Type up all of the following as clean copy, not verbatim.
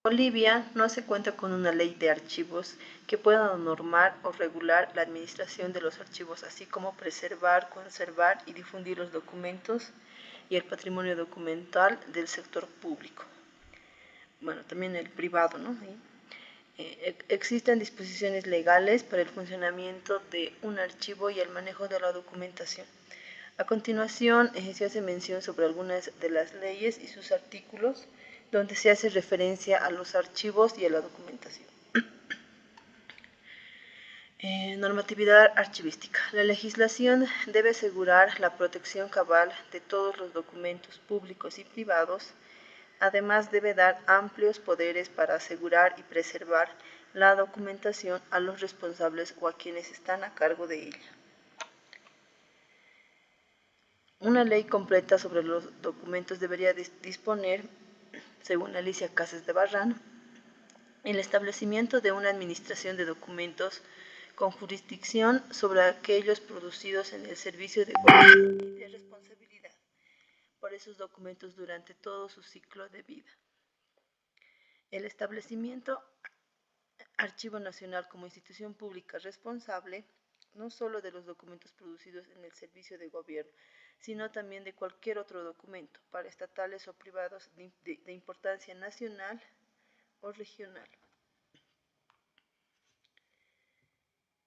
Bolivia no se cuenta con una ley de archivos que pueda normar o regular la administración de los archivos, así como preservar, conservar y difundir los documentos y el patrimonio documental del sector público. Bueno, también el privado, ¿no? Existen disposiciones legales para el funcionamiento de un archivo y el manejo de la documentación. A continuación, se hace mención sobre algunas de las leyes y sus artículos, donde se hace referencia a los archivos y a la documentación. Normatividad archivística. La legislación debe asegurar la protección cabal de todos los documentos públicos y privados. Además, debe dar amplios poderes para asegurar y preservar la documentación a los responsables o a quienes están a cargo de ella. Una ley completa sobre los documentos debería disponer, según Alicia Casas de Barran, el establecimiento de una administración de documentos con jurisdicción sobre aquellos producidos en el servicio de gobierno y de responsabilidad por esos documentos durante todo su ciclo de vida. El establecimiento Archivo Nacional como institución pública responsable no solo de los documentos producidos en el servicio de gobierno, sino también de cualquier otro documento, paraestatales o privados de importancia nacional o regional.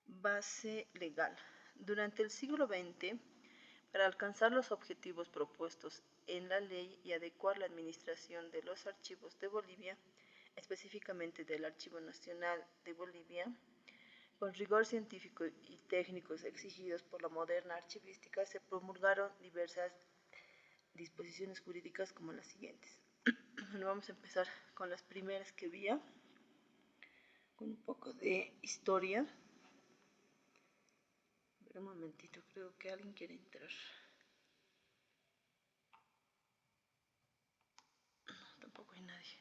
Base legal. Durante el siglo XX, para alcanzar los objetivos propuestos en la ley y adecuar la administración de los archivos de Bolivia, específicamente del Archivo Nacional de Bolivia, con rigor científico y técnicos exigidos por la moderna archivística, se promulgaron diversas disposiciones jurídicas como las siguientes. Bueno, vamos a empezar con las primeras que había, con un poco de historia. A ver, un momentito, creo que alguien quiere entrar. No, tampoco hay nadie.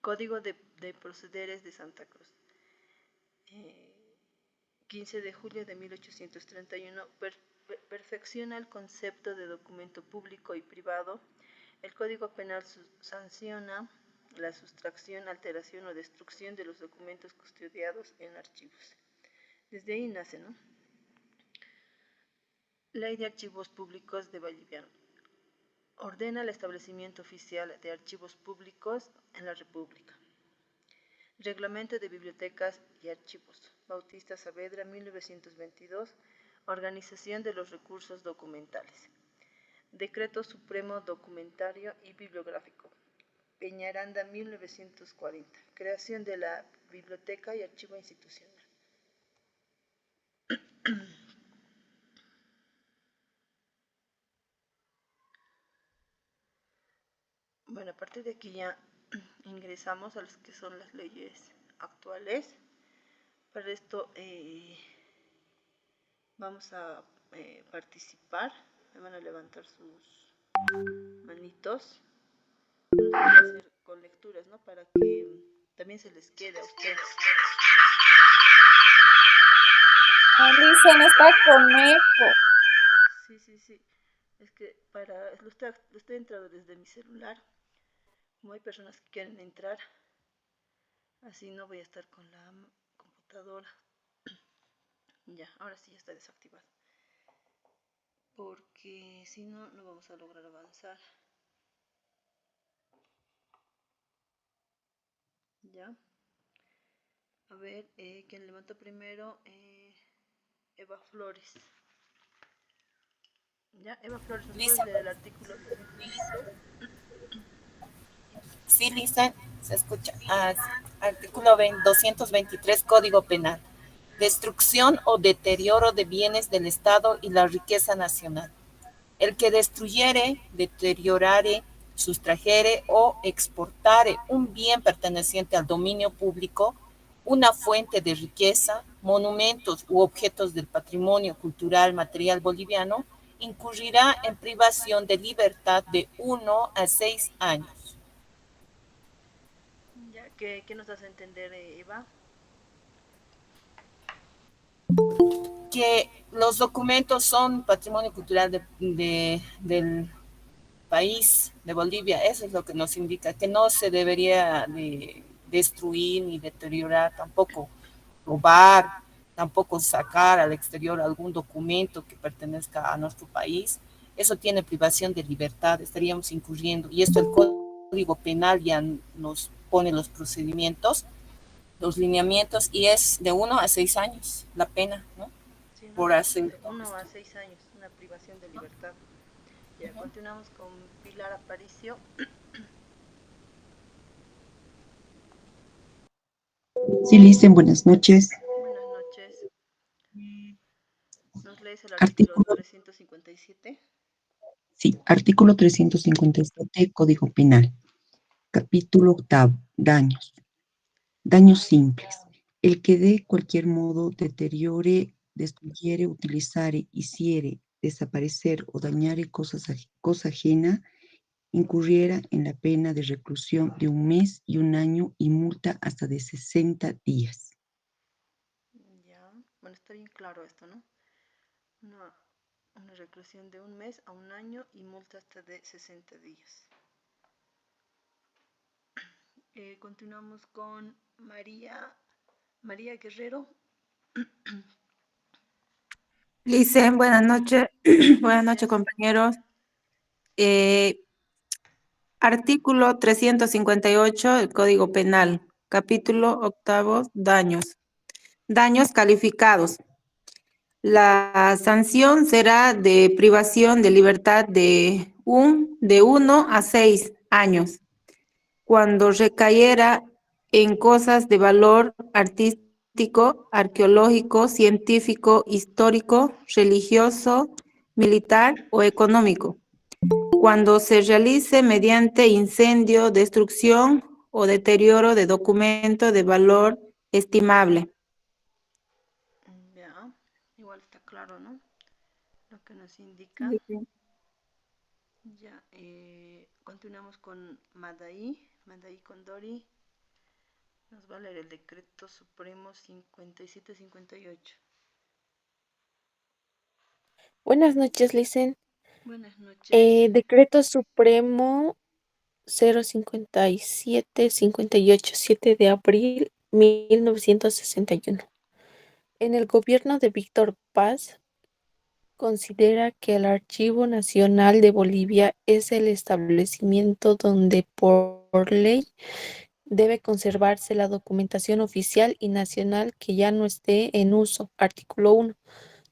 Código de Procederes de Santa Cruz. 15 de julio de 1831, perfecciona el concepto de documento público y privado. El Código Penal sanciona la sustracción, alteración o destrucción de los documentos custodiados en archivos. Desde ahí nace, ¿no? Ley de Archivos Públicos de Bolivia. Ordena el establecimiento oficial de archivos públicos en la República. Reglamento de Bibliotecas y Archivos. Bautista Saavedra, 1922. Organización de los recursos documentales. Decreto Supremo Documentario y Bibliográfico. Peñaranda, 1940. Creación de la Biblioteca y Archivo Institucional. Bueno, a partir de aquí ya ingresamos a las que son las leyes actuales. Para esto vamos a participar. Me van a levantar sus manitos. Vamos a hacer con lecturas, ¿no? Para que también se les quede a ustedes. Dicen está con eco. Sí. Es que lo estoy entrando desde mi celular. Como hay personas que quieren entrar, así no voy a estar con la computadora. Ya, ahora sí ya está desactivado. Porque si no, no vamos a lograr avanzar. Ya. A ver, ¿quién levantó primero? Eva Flores. Ya, Eva Flores, ¿nos puedes leer el artículo? Sí, Lisa, se escucha. Artículo 223, Código Penal. Destrucción o deterioro de bienes del Estado y la riqueza nacional. El que destruyere, deteriorare, sustrajere o exportare un bien perteneciente al dominio público, una fuente de riqueza, monumentos u objetos del patrimonio cultural material boliviano, incurrirá en privación de libertad de 1 a 6 años. Ya, ¿qué nos hace entender, Eva? Que los documentos son patrimonio cultural del país de Bolivia. Eso es lo que nos indica, que no se debería de destruir ni deteriorar, tampoco robar, tampoco sacar al exterior algún documento que pertenezca a nuestro país. Eso tiene privación de libertad, estaríamos incurriendo. Y esto el Código Penal ya nos pone los procedimientos, los lineamientos, y es de 1 a 6 años la pena, ¿no? Sí, ¿no? Por hacer De todo 1 a 6 años, una privación de libertad. Ya, continuamos con Pilar Aparicio. Sí, Listen, buenas noches. Buenas noches. ¿Nos lees el artículo Artículo, 357? sí, artículo 357, Código Penal. Capítulo octavo, daños. Daños simples. El que de cualquier modo deteriore, destruyere, utilizare, hiciere, desaparecer o dañare cosa ajena, incurriera en la pena de reclusión de 1 mes y 1 año y multa hasta de 60 días. Ya, bueno, está bien claro esto, ¿no? Una, una reclusión de 1 mes a 1 año y multa hasta de 60 días. Continuamos con María Guerrero. Licen, buenas noches. Buenas Buenas noches, noches. compañeros. Eh, Artículo 358 del Código Penal, capítulo octavo, daños. Daños calificados. La sanción será de privación de libertad de 1 a 6 años, cuando recayera en cosas de valor artístico, arqueológico, científico, histórico, religioso, militar o económico, cuando se realice mediante incendio, destrucción o deterioro de documento de valor estimable. Ya, igual está claro, ¿no? Lo que nos indica. Ya, continuamos con Madaí Condori. Nos va a leer el decreto supremo 5758. Buenas noches, Licen. Buenas noches. Decreto Supremo 057-58, 7 de abril 1961. En el gobierno de Víctor Paz, considera que el Archivo Nacional de Bolivia es el establecimiento donde por ley debe conservarse la documentación oficial y nacional que ya no esté en uso. Artículo 1.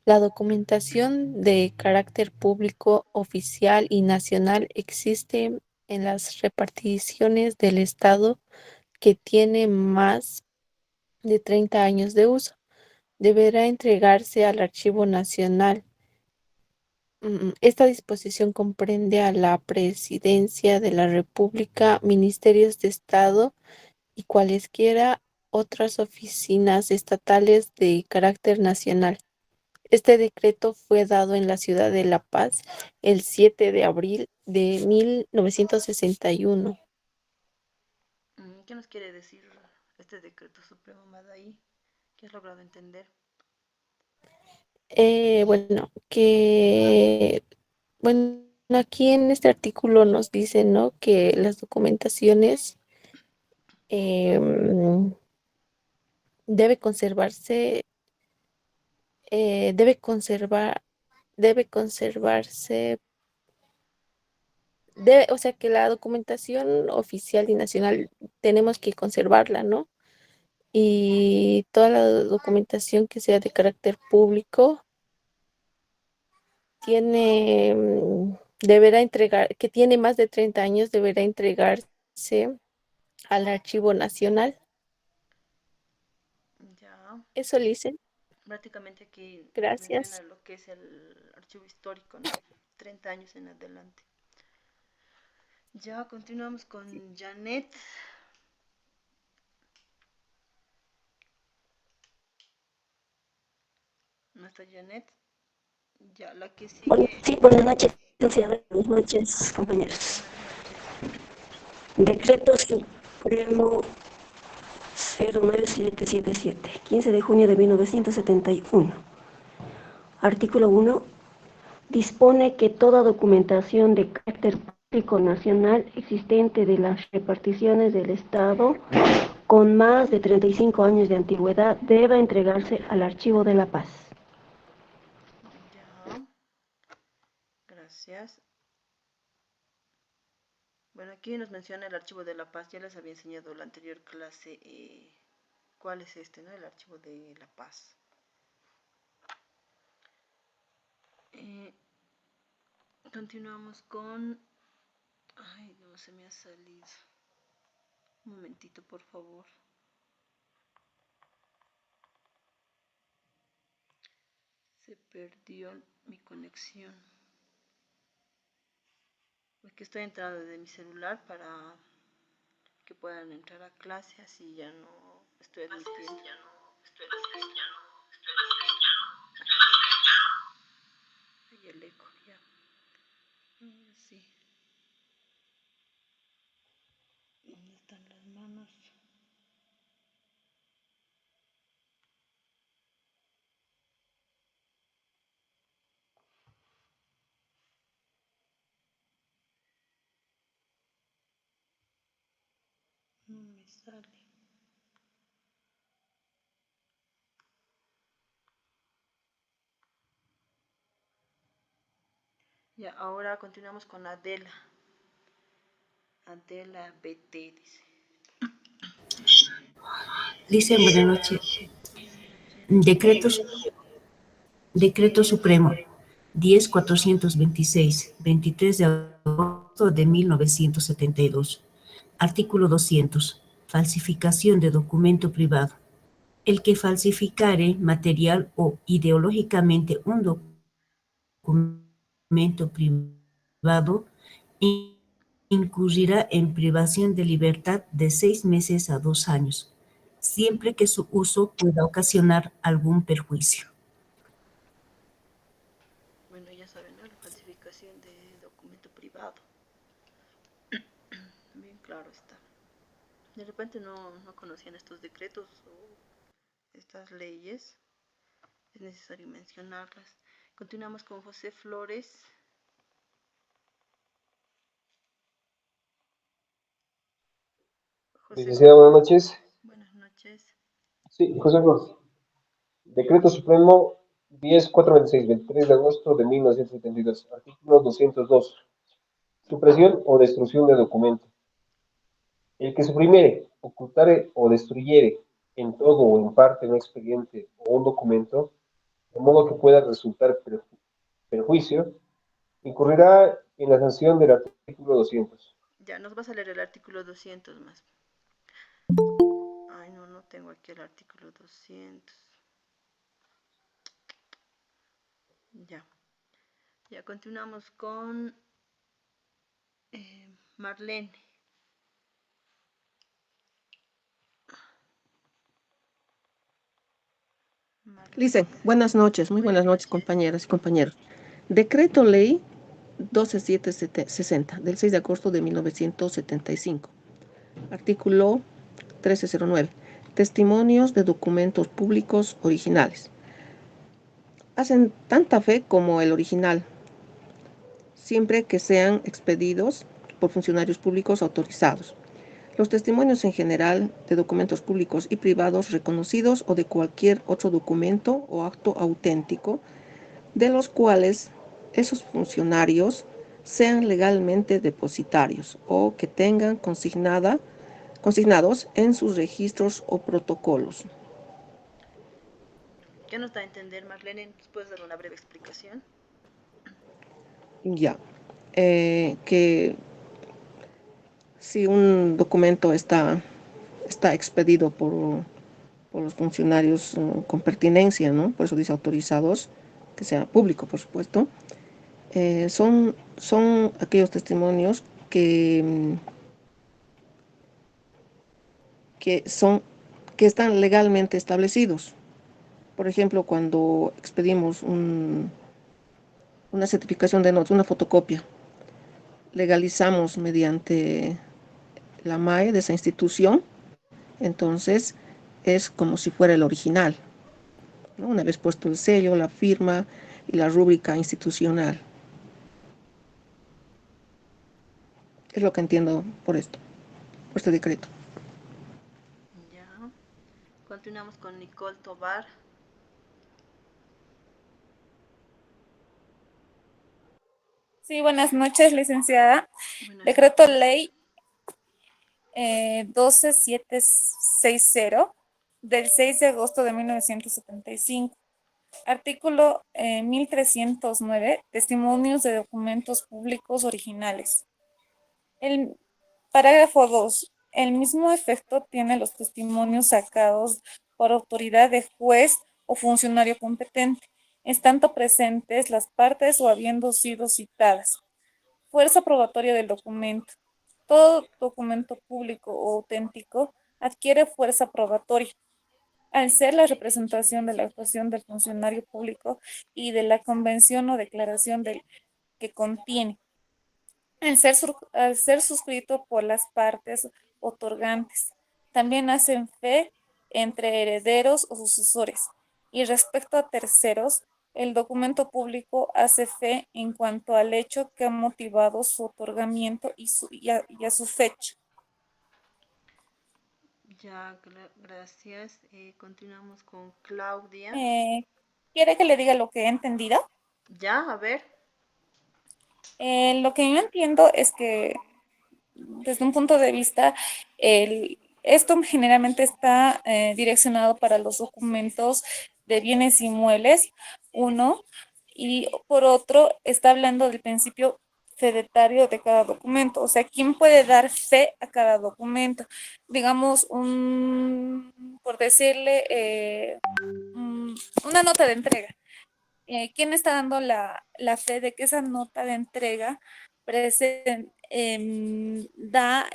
La documentación de carácter público, oficial y nacional existe en las reparticiones del Estado que tiene más de 30 años de uso. Deberá entregarse al Archivo Nacional. Esta disposición comprende a la Presidencia de la República, ministerios de Estado y cualesquiera otras oficinas estatales de carácter nacional. Este decreto fue dado en la ciudad de La Paz el 7 de abril de 1961. ¿Qué nos quiere decir este decreto supremo Madaí? ¿Qué has logrado entender? Bueno, aquí en este artículo nos dice, ¿no?, que las documentaciones em, debe conservarse, debe conservarse, o sea, que la documentación oficial y nacional tenemos que conservarla, ¿no? Y toda la documentación que sea de carácter público deberá entregar, que tiene más de 30 años, deberá entregarse al Archivo Nacional. Ya, Eso le dicen. prácticamente aquí nos menciona Gracias. lo que es el archivo histórico, ¿no? 30 años en adelante. Ya, continuamos con Janet. ¿No está Janet? Ya, la que Bueno, sigue. sí, buenas noches, licenciada. Buenas noches, compañeros. Buenas noches. Decreto Supremo 09777, 15 de junio de 1971. Artículo 1. Dispone que toda documentación de carácter Público Nacional existente de las reparticiones del Estado con más de 35 años de antigüedad debe entregarse al Archivo de la Paz. Ya, gracias. Bueno, aquí nos menciona el Archivo de la Paz. Ya les había enseñado en la anterior clase cuál es este, ¿no? El Archivo de la Paz. Continuamos con... Ay, no, se me ha salido. Un momentito, por favor. Se perdió mi conexión. Porque estoy entrando desde mi celular para que puedan entrar a clase, así ya no estoy admitiendo. Ay, el eco, ya. Sí. ¿Dónde están las manos? No me sale. Ya, ahora continuamos con Adela. Adela BT dice. Dice, buenas noches. Decreto Supremo 10.426, 23 de agosto de 1972. Artículo 200. Falsificación de documento privado. El que falsificare material o ideológicamente un documento privado incurrirá en privación de libertad de 6 meses a 2 años, siempre que su uso pueda ocasionar algún perjuicio. Bueno, ya saben, ¿no? La falsificación de documento privado. Bien claro está. De repente no conocían estos decretos o estas leyes. Es necesario mencionarlas. Continuamos con José Flores. Licenciada, buenas noches. Buenas noches. Sí, José Flores. Decreto Supremo 10.426, 23 de agosto de 1972. Artículo 202. Supresión o destrucción de documento. El que suprimiere, ocultare o destruyere en todo o en parte un expediente o un documento, de modo que pueda resultar perjuicio, incurrirá en la sanción del artículo 200. Ya, nos vas a leer el artículo 200 más. Ay, no tengo aquí el artículo 200. Ya. Ya continuamos con Marlene. Lice, buenas noches, muy buenas noches, compañeras y compañeros. Decreto Ley 12760 del 6 de agosto de 1975. Artículo 1309. Testimonios de documentos públicos originales. Hacen tanta fe como el original, siempre que sean expedidos por funcionarios públicos autorizados. Los testimonios en general de documentos públicos y privados reconocidos o de cualquier otro documento o acto auténtico de los cuales esos funcionarios sean legalmente depositarios o que tengan consignados en sus registros o protocolos. ¿Qué nos da a entender, Marlene? ¿Puedes dar una breve explicación? Ya, que si un documento está expedido por los funcionarios con pertinencia, ¿no? Por eso dice autorizados, que sea público, por supuesto, son aquellos testimonios que están legalmente establecidos. Por ejemplo, cuando expedimos una certificación de notas, una fotocopia, legalizamos mediante la MAE de esa institución, entonces es como si fuera el original, ¿no? Una vez puesto el sello, la firma y la rúbrica institucional. Es lo que entiendo por esto, por este decreto. Ya. Continuamos con Nicole Tobar. Sí, buenas noches, licenciada. Buenas Decreto noches. ley 12760 del 6 de agosto de 1975. Artículo 1309, testimonios de documentos públicos originales. El parágrafo 2. El mismo efecto tiene los testimonios sacados por autoridad de juez o funcionario competente, estando presentes las partes o habiendo sido citadas. Fuerza probatoria del documento. Todo documento público o auténtico adquiere fuerza probatoria al ser la representación de la actuación del funcionario público y de la convención o declaración que contiene, al ser suscrito por las partes otorgantes. También hacen fe entre herederos o sucesores. Y respecto a terceros, el documento público hace fe en cuanto al hecho que ha motivado su otorgamiento y a su fecha. Ya, gracias. Continuamos con Claudia. ¿Quiere que le diga lo que he entendido? Ya, a ver. Lo que yo entiendo es que desde un punto de vista, esto generalmente está direccionado para los documentos de bienes inmuebles, uno, y por otro, está hablando del principio fedatario de cada documento, o sea, ¿quién puede dar fe a cada documento? Digamos, por decirle, una nota de entrega. ¿Quién está dando la fe de que esa nota de entrega da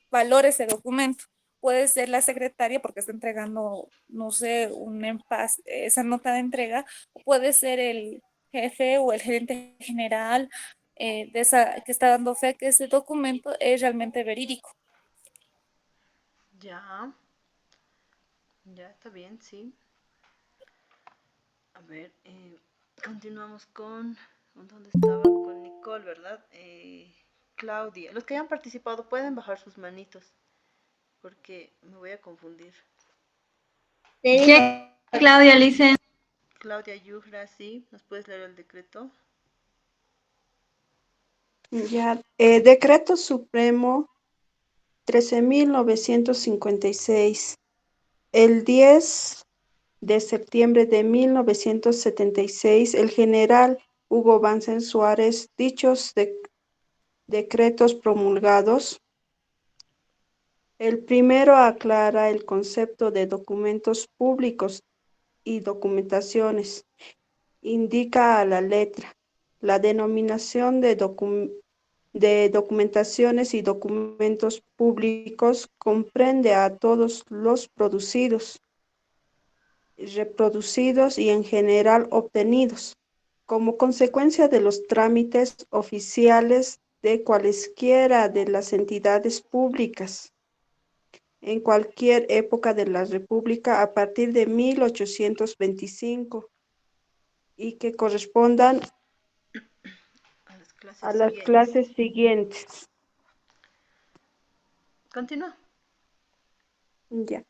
valor a ese documento? Puede ser la secretaria porque está entregando, no sé, esa nota de entrega, o puede ser el jefe o el gerente general que está dando fe que ese documento es realmente verídico. Ya. Ya, está bien, sí. A ver, continuamos con ¿dónde estaba? Con Nicole, ¿verdad? Claudia. Los que hayan participado pueden bajar sus manitos, porque me voy a confundir. Sí, Claudia, Licen. Claudia Yujra, sí. ¿Nos puedes leer el decreto? Ya, Decreto Supremo 13.956. El 10 de septiembre de 1976, el general Hugo Banzer Suárez, dichos decretos promulgados. El primero aclara el concepto de documentos públicos y documentaciones. Indica a la letra la denominación de documentaciones y documentos públicos comprende a todos los producidos, reproducidos y en general obtenidos como consecuencia de los trámites oficiales de cualesquiera de las entidades públicas en cualquier época de la República a partir de 1825 y que correspondan a las clases siguientes. Continúa. Ya.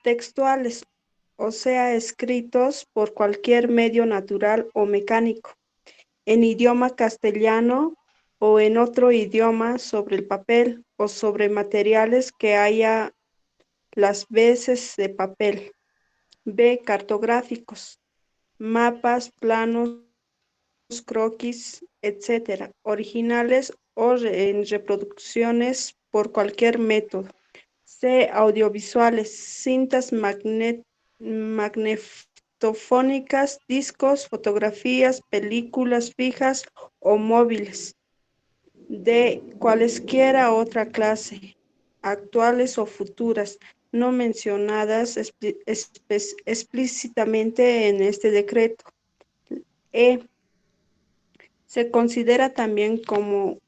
Textuales, o sea, escritos por cualquier medio natural o mecánico, en idioma castellano o en otro idioma sobre el papel o sobre materiales que haya las veces de papel. B. Cartográficos, mapas, planos, croquis, etc., originales o en reproducciones por cualquier método. C. Audiovisuales, cintas magnetofónicas, discos, fotografías, películas fijas o móviles. D. Cualesquiera otra clase, actuales o futuras, no mencionadas explícitamente en este decreto. E. Se considera también como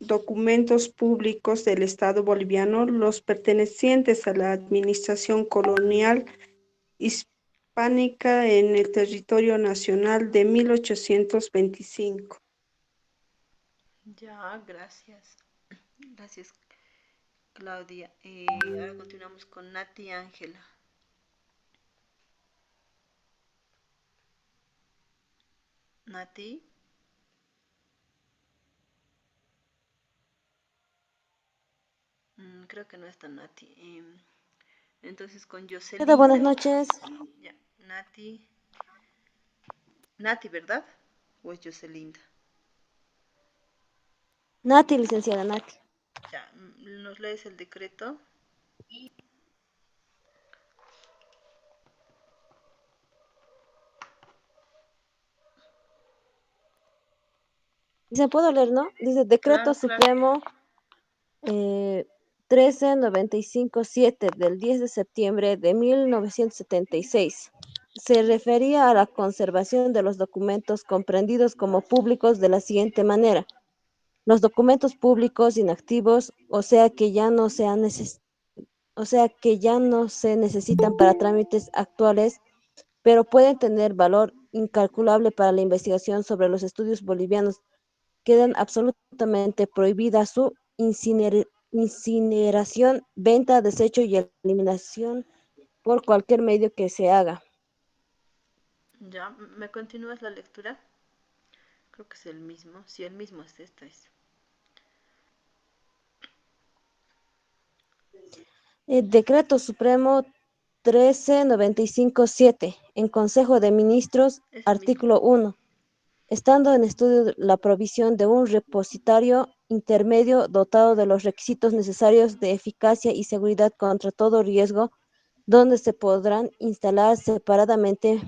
documentos públicos del Estado boliviano los pertenecientes a la administración colonial pánica en el territorio nacional de 1825. Ya, gracias. Gracias, Claudia. Ahora continuamos con Nati Ángela. Nati. Creo que no está Nati. Entonces con Hola, buenas Jocelyn. noches. Ya, Nati. Nati, ¿verdad? ¿O es Jocelinda? Nati, licenciada Nati. Ya, ¿nos lees el decreto? Dice, ¿puedo leer, no? Dice, Decreto Claro, claro. Supremo 13957 del 10 de septiembre de 1976. Se refería a la conservación de los documentos comprendidos como públicos de la siguiente manera. Los documentos públicos inactivos, o sea que ya no se necesitan para trámites actuales, pero pueden tener valor incalculable para la investigación sobre los estudios bolivianos, quedan absolutamente prohibida su incineración, venta, desecho y eliminación por cualquier medio que se haga. Ya, ¿me continúas la lectura? Creo que es el mismo. Sí, el mismo es esta. El Decreto Supremo 13957, en Consejo de Ministros, Es el mismo. artículo 1. Estando en estudio la provisión de un repositorio intermedio dotado de los requisitos necesarios de eficacia y seguridad contra todo riesgo, donde se podrán instalar separadamente,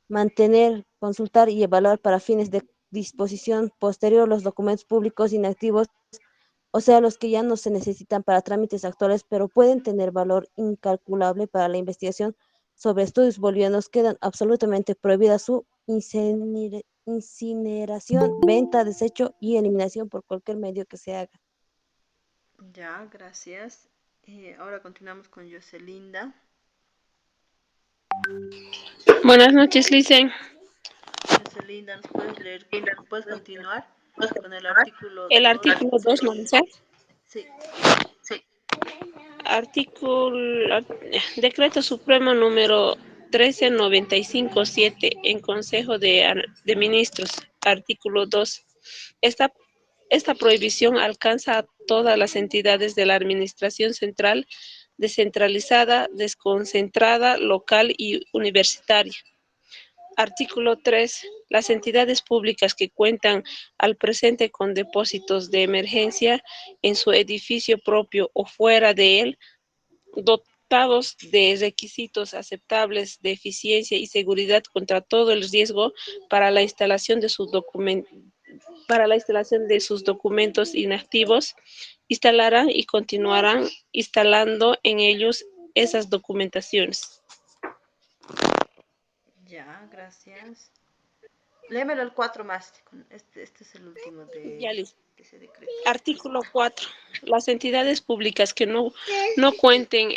mantener, consultar y evaluar para fines de disposición posterior los documentos públicos inactivos, o sea, los que ya no se necesitan para trámites actuales, pero pueden tener valor incalculable para la investigación sobre estudios bolivianos, quedan absolutamente prohibidas su incineración, venta, desecho y eliminación por cualquier medio que se haga. Ya, gracias. Ahora continuamos con Jocelinda. Buenas noches, Licen. Jocelinda, ¿nos puedes leer? ¿Puedes continuar con el artículo El 2? artículo 2, ¿no dice? Sí. Decreto Supremo número 13957 en Consejo de Ministros, artículo 2. Esta prohibición alcanza a todas las entidades de la administración central, descentralizada, desconcentrada, local y universitaria. Artículo 3. Las entidades públicas que cuentan al presente con depósitos de emergencia en su edificio propio o fuera de él, dotados de requisitos aceptables de eficiencia y seguridad contra todo el riesgo para la instalación de sus documentos inactivos, instalarán y continuarán instalando en ellos esas documentaciones. Ya, gracias. Léemelo el 4 más. Este es el último de ese decreto. Artículo 4. Las entidades públicas que no cuenten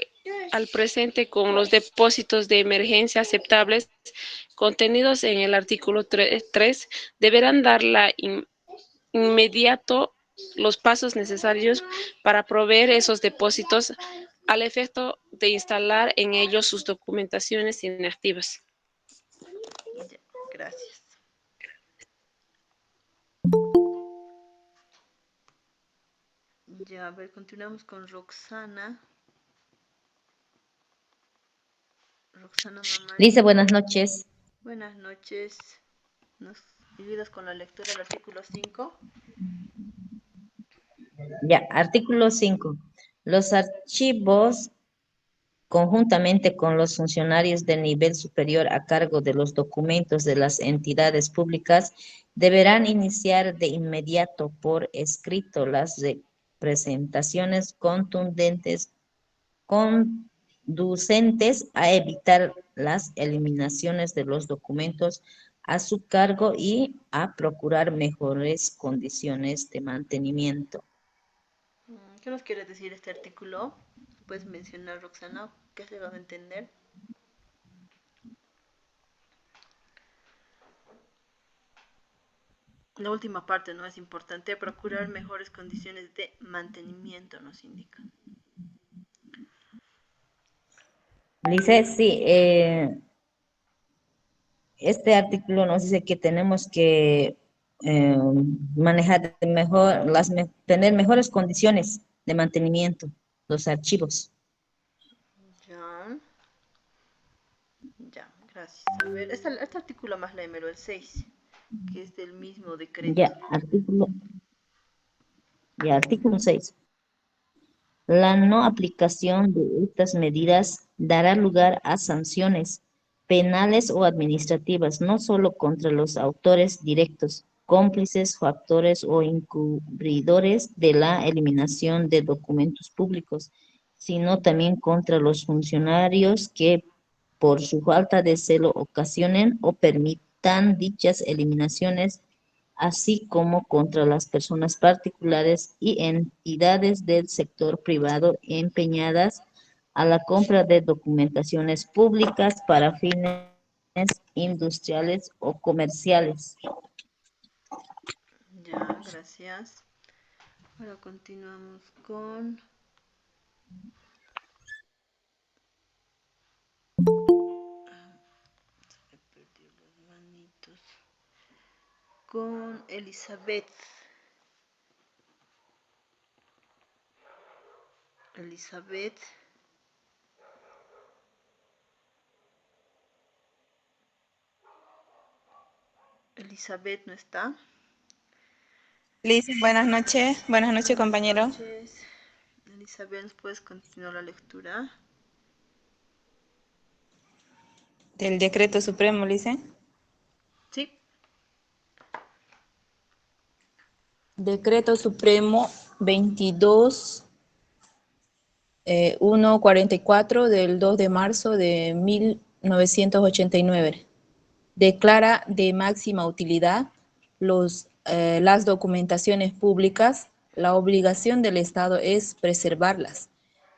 al presente con los depósitos de emergencia aceptables contenidos en el artículo 3 deberán dar inmediato los pasos necesarios para proveer esos depósitos al efecto de instalar en ellos sus documentaciones inactivas. Ya, gracias. Ya, a ver, continuamos con Roxana. Roxana Mamani. Lisa, buenas noches. Buenas noches. ¿Nos ayudas con la lectura del artículo 5? Ya, artículo 5. Los archivos, conjuntamente con los funcionarios del nivel superior a cargo de los documentos de las entidades públicas, deberán iniciar de inmediato por escrito las presentaciones conducentes a evitar las eliminaciones de los documentos a su cargo y a procurar mejores condiciones de mantenimiento. ¿Qué nos quiere decir este artículo? ¿Puedes mencionar, Roxana? ¿Qué has llegado a entender? La última parte no es importante, procurar mejores condiciones de mantenimiento, nos indica. Dice, sí, este artículo nos dice que tenemos que manejar mejor, tener mejores condiciones de mantenimiento, los archivos. Ya. Ya, gracias. A ver, este artículo más léemelo, el 6, que es del mismo decreto. Artículo 6. La no aplicación de estas medidas dará lugar a sanciones penales o administrativas, no solo contra los autores directos, cómplices, factores o encubridores de la eliminación de documentos públicos, sino también contra los funcionarios que por su falta de celo ocasionen o permitan dichas eliminaciones, así como contra las personas particulares y entidades del sector privado empeñadas a la compra de documentaciones públicas para fines industriales o comerciales. Ya, gracias. Ahora continuamos con... Se me perdió las manitos. Con Elizabeth. Elizabeth no está. Liz, buenas noches compañero. Buenas noches. Elizabeth, ¿puedes continuar la lectura? Del decreto supremo, Liz. Sí. Decreto Supremo 22.144 del 2 de marzo de 1989. Declara de máxima utilidad las documentaciones públicas. La obligación del Estado es preservarlas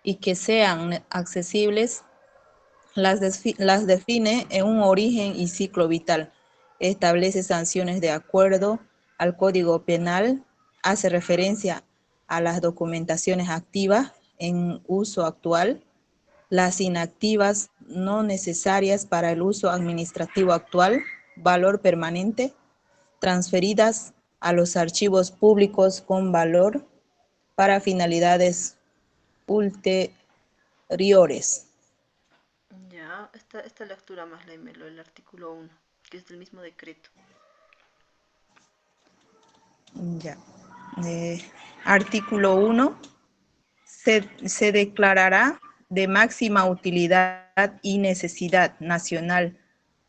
y que sean accesibles. Las define en un origen y ciclo vital. Establece sanciones de acuerdo al Código Penal, hace referencia a las documentaciones activas en uso actual, las inactivas no necesarias para el uso administrativo actual, valor permanente, transferidas a los archivos públicos con valor para finalidades ulteriores. Ya, esta lectura más léemelo, el artículo 1, que es del mismo decreto. Ya. Artículo 1. Se declarará de máxima utilidad y necesidad nacional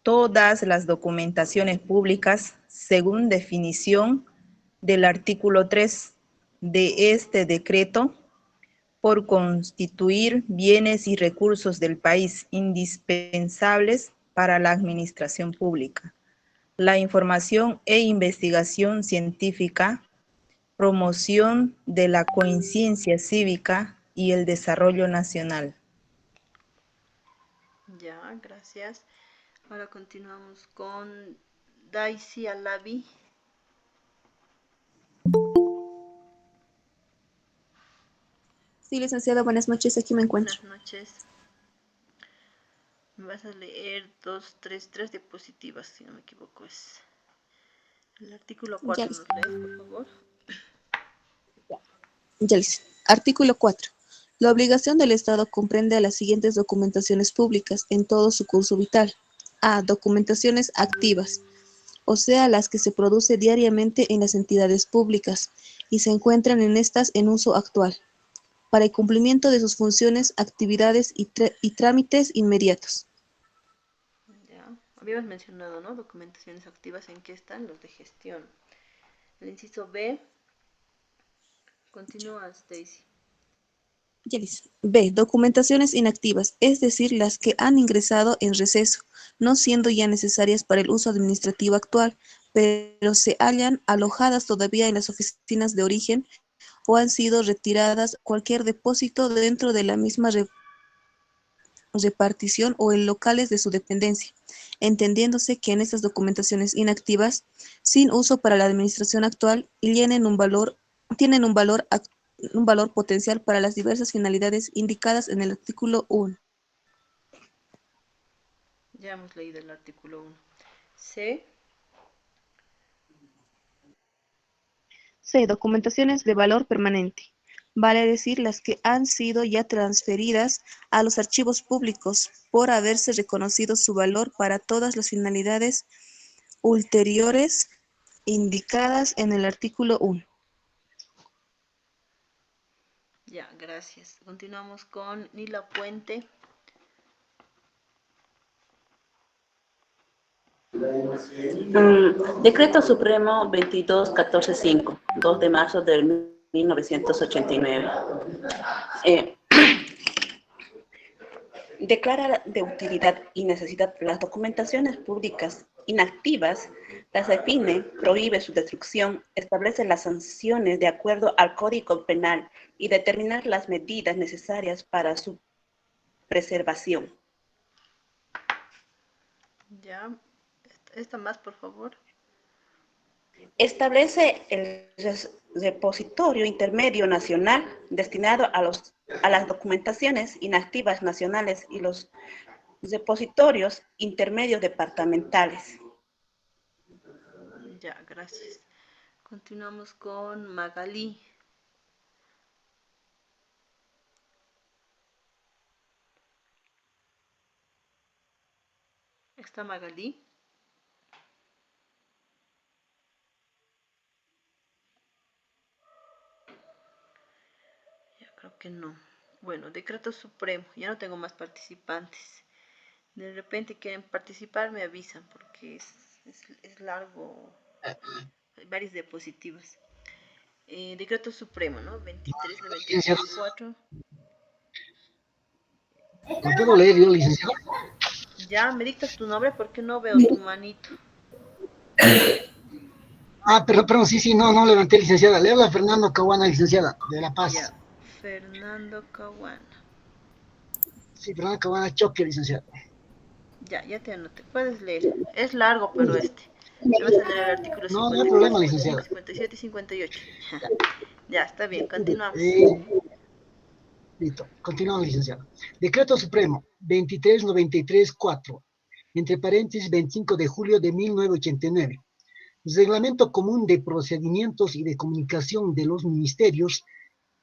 todas las documentaciones públicas según definición del artículo 3 de este decreto por constituir bienes y recursos del país indispensables para la administración pública, la información e investigación científica, promoción de la conciencia cívica y el desarrollo nacional. Ya, gracias. Ahora continuamos con Daisy Alavi. Sí, licenciada, buenas noches, aquí me encuentro. Buenas noches. Me vas a leer 3 diapositivas, si no me equivoco. Es el artículo 4, ¿nos lees, por favor? Ya listo. Artículo 4. La obligación del Estado comprende a las siguientes documentaciones públicas en todo su curso vital. A. Documentaciones activas, o sea, las que se produce diariamente en las entidades públicas y se encuentran en estas en uso actual, para el cumplimiento de sus funciones, actividades y trámites inmediatos. Ya, habíamos mencionado, ¿no? Documentaciones activas, ¿en qué están? Los de gestión. El inciso B. Continúa, Stacy. Ya listo. B. Documentaciones inactivas, es decir, las que han ingresado en receso, no siendo ya necesarias para el uso administrativo actual, pero se hallan alojadas todavía en las oficinas de origen o han sido retiradas cualquier depósito dentro de la misma repartición o en locales de su dependencia, entendiéndose que en estas documentaciones inactivas, sin uso para la administración actual, tienen un valor potencial para las diversas finalidades indicadas en el artículo 1. Ya hemos leído el artículo 1. C. C. Documentaciones de valor permanente. Vale decir las que han sido ya transferidas a los archivos públicos por haberse reconocido su valor para todas las finalidades ulteriores indicadas en el artículo 1. Ya, gracias. Continuamos con Nila Puente. Decreto Supremo 22145, 2 de marzo del 1989. Declara de utilidad y necesidad las documentaciones públicas inactivas, las define, prohíbe su destrucción, establece las sanciones de acuerdo al Código Penal y determinar las medidas necesarias para su preservación. Ya, esta más, por favor. Establece el repositorio intermedio nacional destinado a las documentaciones inactivas nacionales y los repositorios intermedios departamentales. Ya, gracias. Continuamos con Magalí. ¿Está Magalí? Creo que no. Bueno, decreto supremo. Ya no tengo más participantes. De repente quieren participar, me avisan porque es largo. Hay varias diapositivas. Decreto supremo, ¿no? 23 de 24. ¿Lo puedo leer yo, licenciado? Ya, me dictas tu nombre porque no veo tu manito. Perdón, sí, no levanté, licenciada. Le habla Fernando Caguana, licenciada, de La Paz. Ya, Fernando Caguana. Sí, Fernando Caguana Choque, licenciada. Ya te anoté. Puedes leer. Es largo, pero me vas a leer el artículo 54, No hay problema, licenciada. 57 y 58. Ya, está bien, continuamos. Listo, continuamos, licenciada. Decreto Supremo 2393-4, entre paréntesis 25 de julio de 1989. Reglamento Común de Procedimientos y de Comunicación de los Ministerios,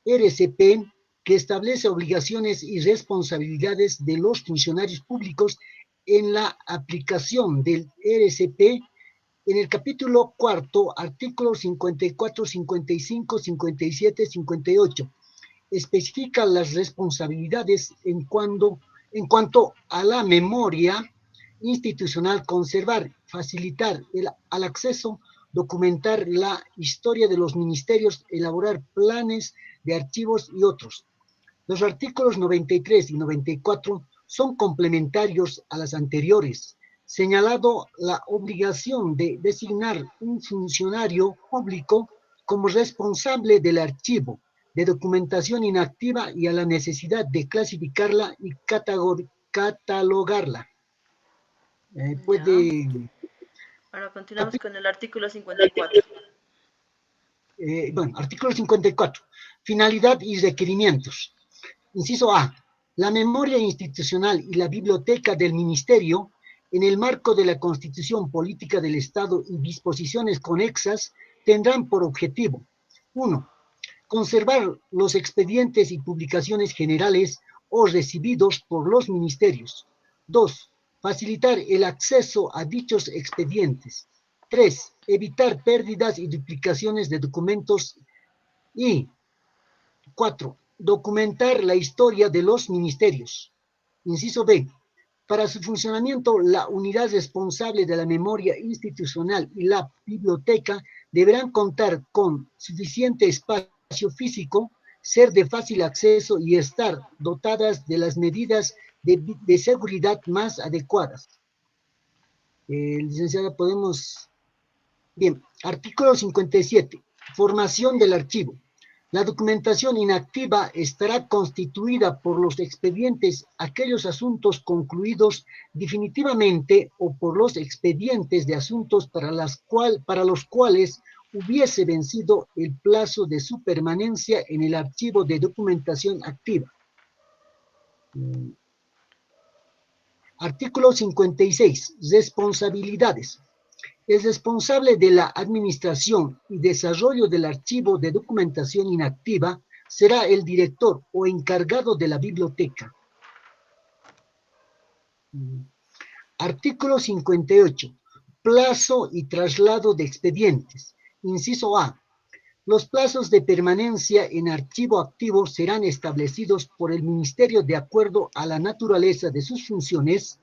RCP, que establece obligaciones y responsabilidades de los funcionarios públicos en la aplicación del RCP. En el capítulo cuarto, artículos 54, 55, 57, 58, especifica las responsabilidades en cuanto a la memoria institucional, conservar, facilitar al acceso, documentar la historia de los ministerios, elaborar planes de archivos y otros. Los artículos 93 y 94 son complementarios a las anteriores, señalado la obligación de designar un funcionario público como responsable del archivo de documentación inactiva y a la necesidad de clasificarla y catalogarla. Ahora continuamos con el artículo 54. Artículo 54. Finalidad y requerimientos. Inciso A. La memoria institucional y la biblioteca del Ministerio, en el marco de la Constitución Política del Estado y disposiciones conexas, tendrán por objetivo: 1. Conservar los expedientes y publicaciones generales o recibidos por los ministerios. 2. Facilitar el acceso a dichos expedientes. 3. Evitar pérdidas y duplicaciones de documentos. Y 4. Documentar la historia de los ministerios. Inciso B. Para su funcionamiento, la unidad responsable de la memoria institucional y la biblioteca deberán contar con suficiente espacio físico, ser de fácil acceso y estar dotadas de las medidas de seguridad más adecuadas. Licenciada, podemos... Bien, artículo 57. Formación del archivo. La documentación inactiva estará constituida por los expedientes, aquellos asuntos concluidos definitivamente o por los expedientes de asuntos para los cuales hubiese vencido el plazo de su permanencia en el archivo de documentación activa. Artículo 56. Responsabilidades. El responsable de la administración y desarrollo del archivo de documentación inactiva será el director o encargado de la biblioteca. Artículo 58. Plazo y traslado de expedientes. Inciso A. Los plazos de permanencia en archivo activo serán establecidos por el Ministerio de acuerdo a la naturaleza de sus funciones.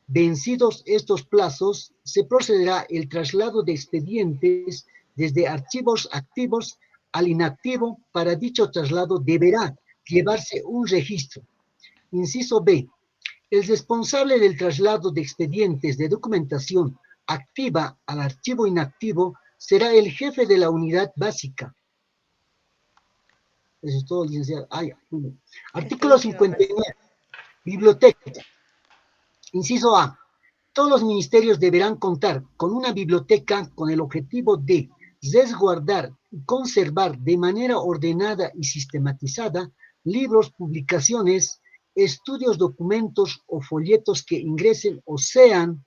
Vencidos estos plazos, se procederá el traslado de expedientes desde archivos activos al inactivo. Para dicho traslado deberá llevarse un registro. Inciso B. El responsable del traslado de expedientes de documentación activa al archivo inactivo será el jefe de la unidad básica. Eso es todo, licenciado. Artículo 59. Biblioteca. Inciso A. Todos los ministerios deberán contar con una biblioteca con el objetivo de resguardar y conservar de manera ordenada y sistematizada libros, publicaciones, estudios, documentos o folletos que ingresen o sean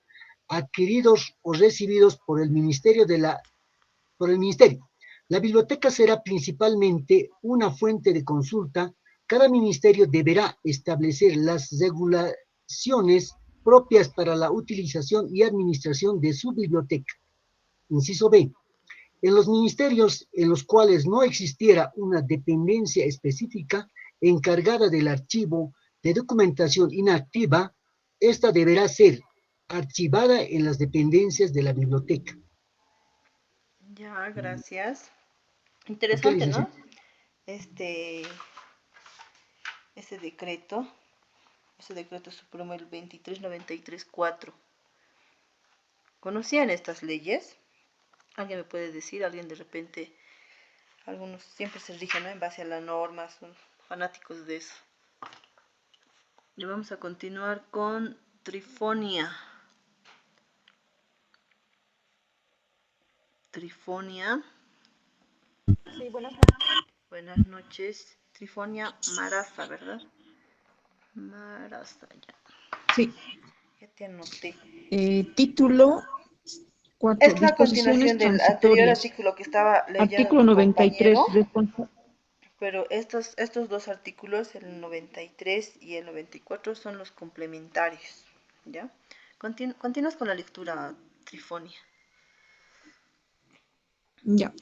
adquiridos o recibidos por el Ministerio. La biblioteca será principalmente una fuente de consulta. Cada ministerio deberá establecer las regulaciones propias para la utilización y administración de su biblioteca. Inciso B. En los ministerios en los cuales no existiera una dependencia específica encargada del archivo de documentación inactiva, esta deberá ser archivada en las dependencias de la biblioteca. Ya, gracias. Interesante, ¿no? Este decreto supremo el 2393-4. ¿Conocían estas leyes? ¿Alguien me puede decir? ¿Alguien de repente? Algunos siempre se rigen, ¿no?, en base a la norma, son fanáticos de eso. Y vamos a continuar con Trifonia. Trifonia. Sí, buenas noches. Buenas noches. Trifonia Maraza, ¿verdad? Maraza, ya. Sí. Ya te anoté. Título 4. Es la continuación del anterior artículo que estaba leyendo Artículo 93. Pero estos dos artículos, el 93 y el 94, son los complementarios, ¿ya? Continúas con la lectura, Trifonia. Ya.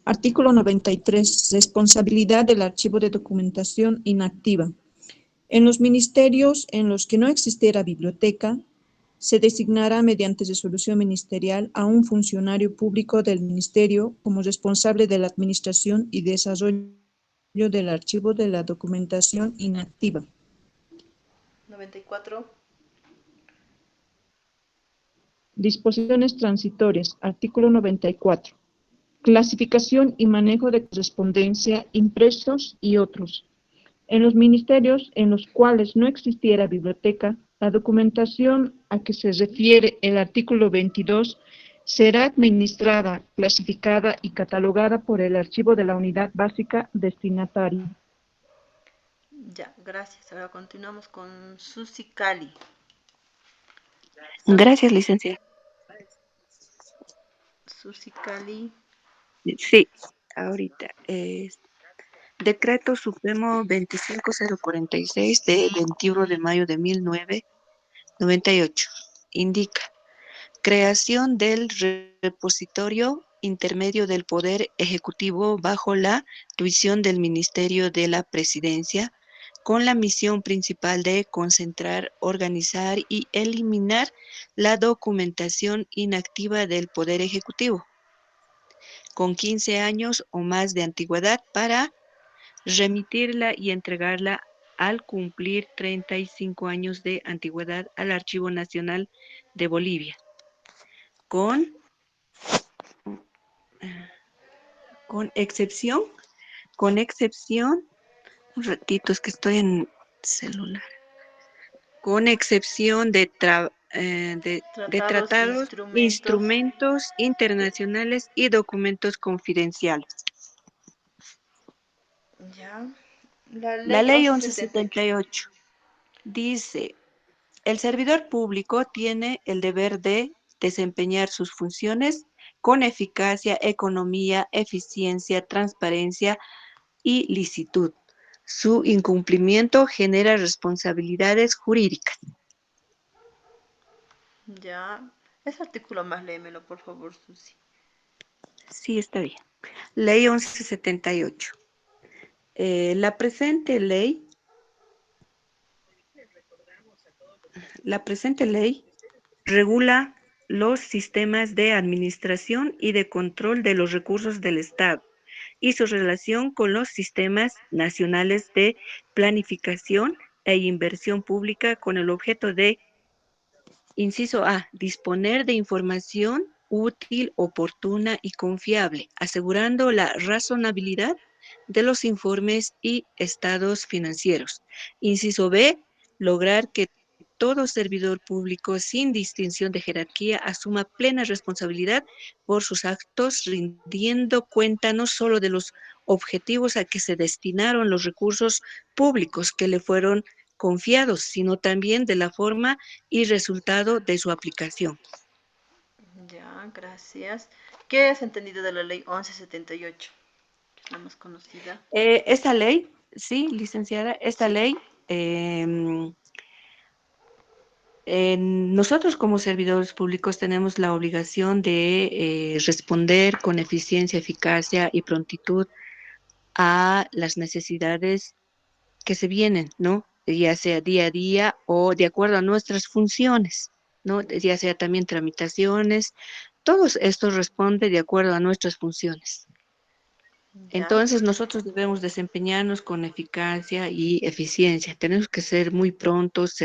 Artículo 93. Responsabilidad del archivo de documentación inactiva. En los ministerios en los que no existiera biblioteca, se designará mediante resolución ministerial a un funcionario público del ministerio como responsable de la administración y desarrollo del archivo de la documentación inactiva. 94. Disposiciones transitorias. Artículo 94. Clasificación y manejo de correspondencia, impresos y otros. En los ministerios en los cuales no existiera biblioteca, la documentación a que se refiere el artículo 22 será administrada, clasificada y catalogada por el archivo de la unidad básica destinataria. Ya, gracias. Ahora continuamos con Susi Cali. Gracias, licenciada. Susi Cali. Sí, ahorita. Decreto Supremo 25046 de 21 de mayo de 1998. Indica creación del repositorio intermedio del Poder Ejecutivo bajo la tuición del Ministerio de la Presidencia, con la misión principal de concentrar, organizar y eliminar la documentación inactiva del Poder Ejecutivo, con 15 años o más de antigüedad, para remitirla y entregarla al cumplir 35 años de antigüedad al Archivo Nacional de Bolivia, con excepción con excepción, un ratito, es que estoy en celular, con excepción de tratados, instrumentos internacionales y documentos confidenciales. Ya. La ley 1178 dice, el servidor público tiene el deber de desempeñar sus funciones con eficacia, economía, eficiencia, transparencia y licitud. Su incumplimiento genera responsabilidades jurídicas. Ya. Ese artículo más léemelo, por favor, Susi. Sí, está bien. Ley 1178. La presente ley regula los sistemas de administración y de control de los recursos del Estado y su relación con los sistemas nacionales de planificación e inversión pública con el objeto de, inciso A, disponer de información útil, oportuna y confiable, asegurando la razonabilidad de los informes y estados financieros. Inciso B, lograr que todo servidor público, sin distinción de jerarquía, asuma plena responsabilidad por sus actos, rindiendo cuenta no solo de los objetivos a que se destinaron los recursos públicos que le fueron confiados, sino también de la forma y resultado de su aplicación. Ya, gracias. ¿Qué has entendido de la ley 1178? La más conocida. Esta ley, sí, licenciada, esta ley, nosotros como servidores públicos tenemos la obligación de responder con eficiencia, eficacia y prontitud a las necesidades que se vienen, ¿no? Ya sea día a día o de acuerdo a nuestras funciones, ¿no? Ya sea también tramitaciones, todo esto responde de acuerdo a nuestras funciones. Entonces nosotros debemos desempeñarnos con eficacia y eficiencia. Tenemos que ser muy prontos,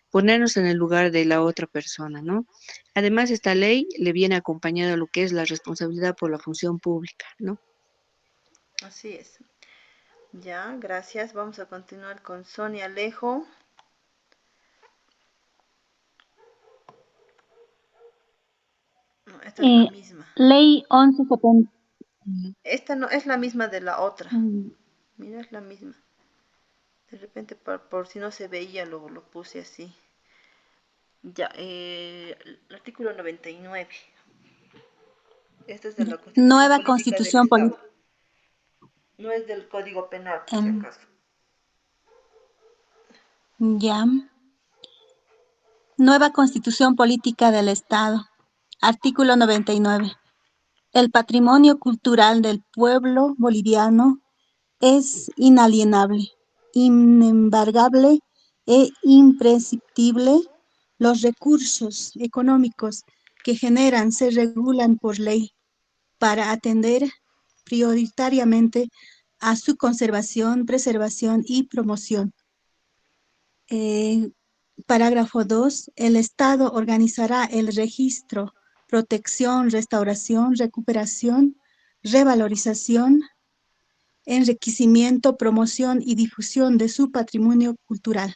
ponernos en el lugar de la otra persona, ¿no? Además, esta ley le viene acompañada a lo que es la responsabilidad por la función pública, ¿no? Así es. Ya, gracias. Vamos a continuar con Sonia Alejo. No, esta es la misma. Ley 1170. Esta no es la misma de la otra. Mira, es la misma. De repente, por si no se veía, lo puse así. Ya, el artículo 99. Esta es de la Constitución Nueva Política Constitución del Estado. Política. No es del Código Penal, por si acaso. Ya. Nueva Constitución Política del Estado. Artículo 99. El patrimonio cultural del pueblo boliviano es inalienable, inembargable e imprescriptible. Los recursos económicos que generan se regulan por ley para atender prioritariamente a su conservación, preservación y promoción. Parágrafo 2. El Estado organizará el registro, protección, restauración, recuperación, revalorización, enriquecimiento, promoción y difusión de su patrimonio cultural,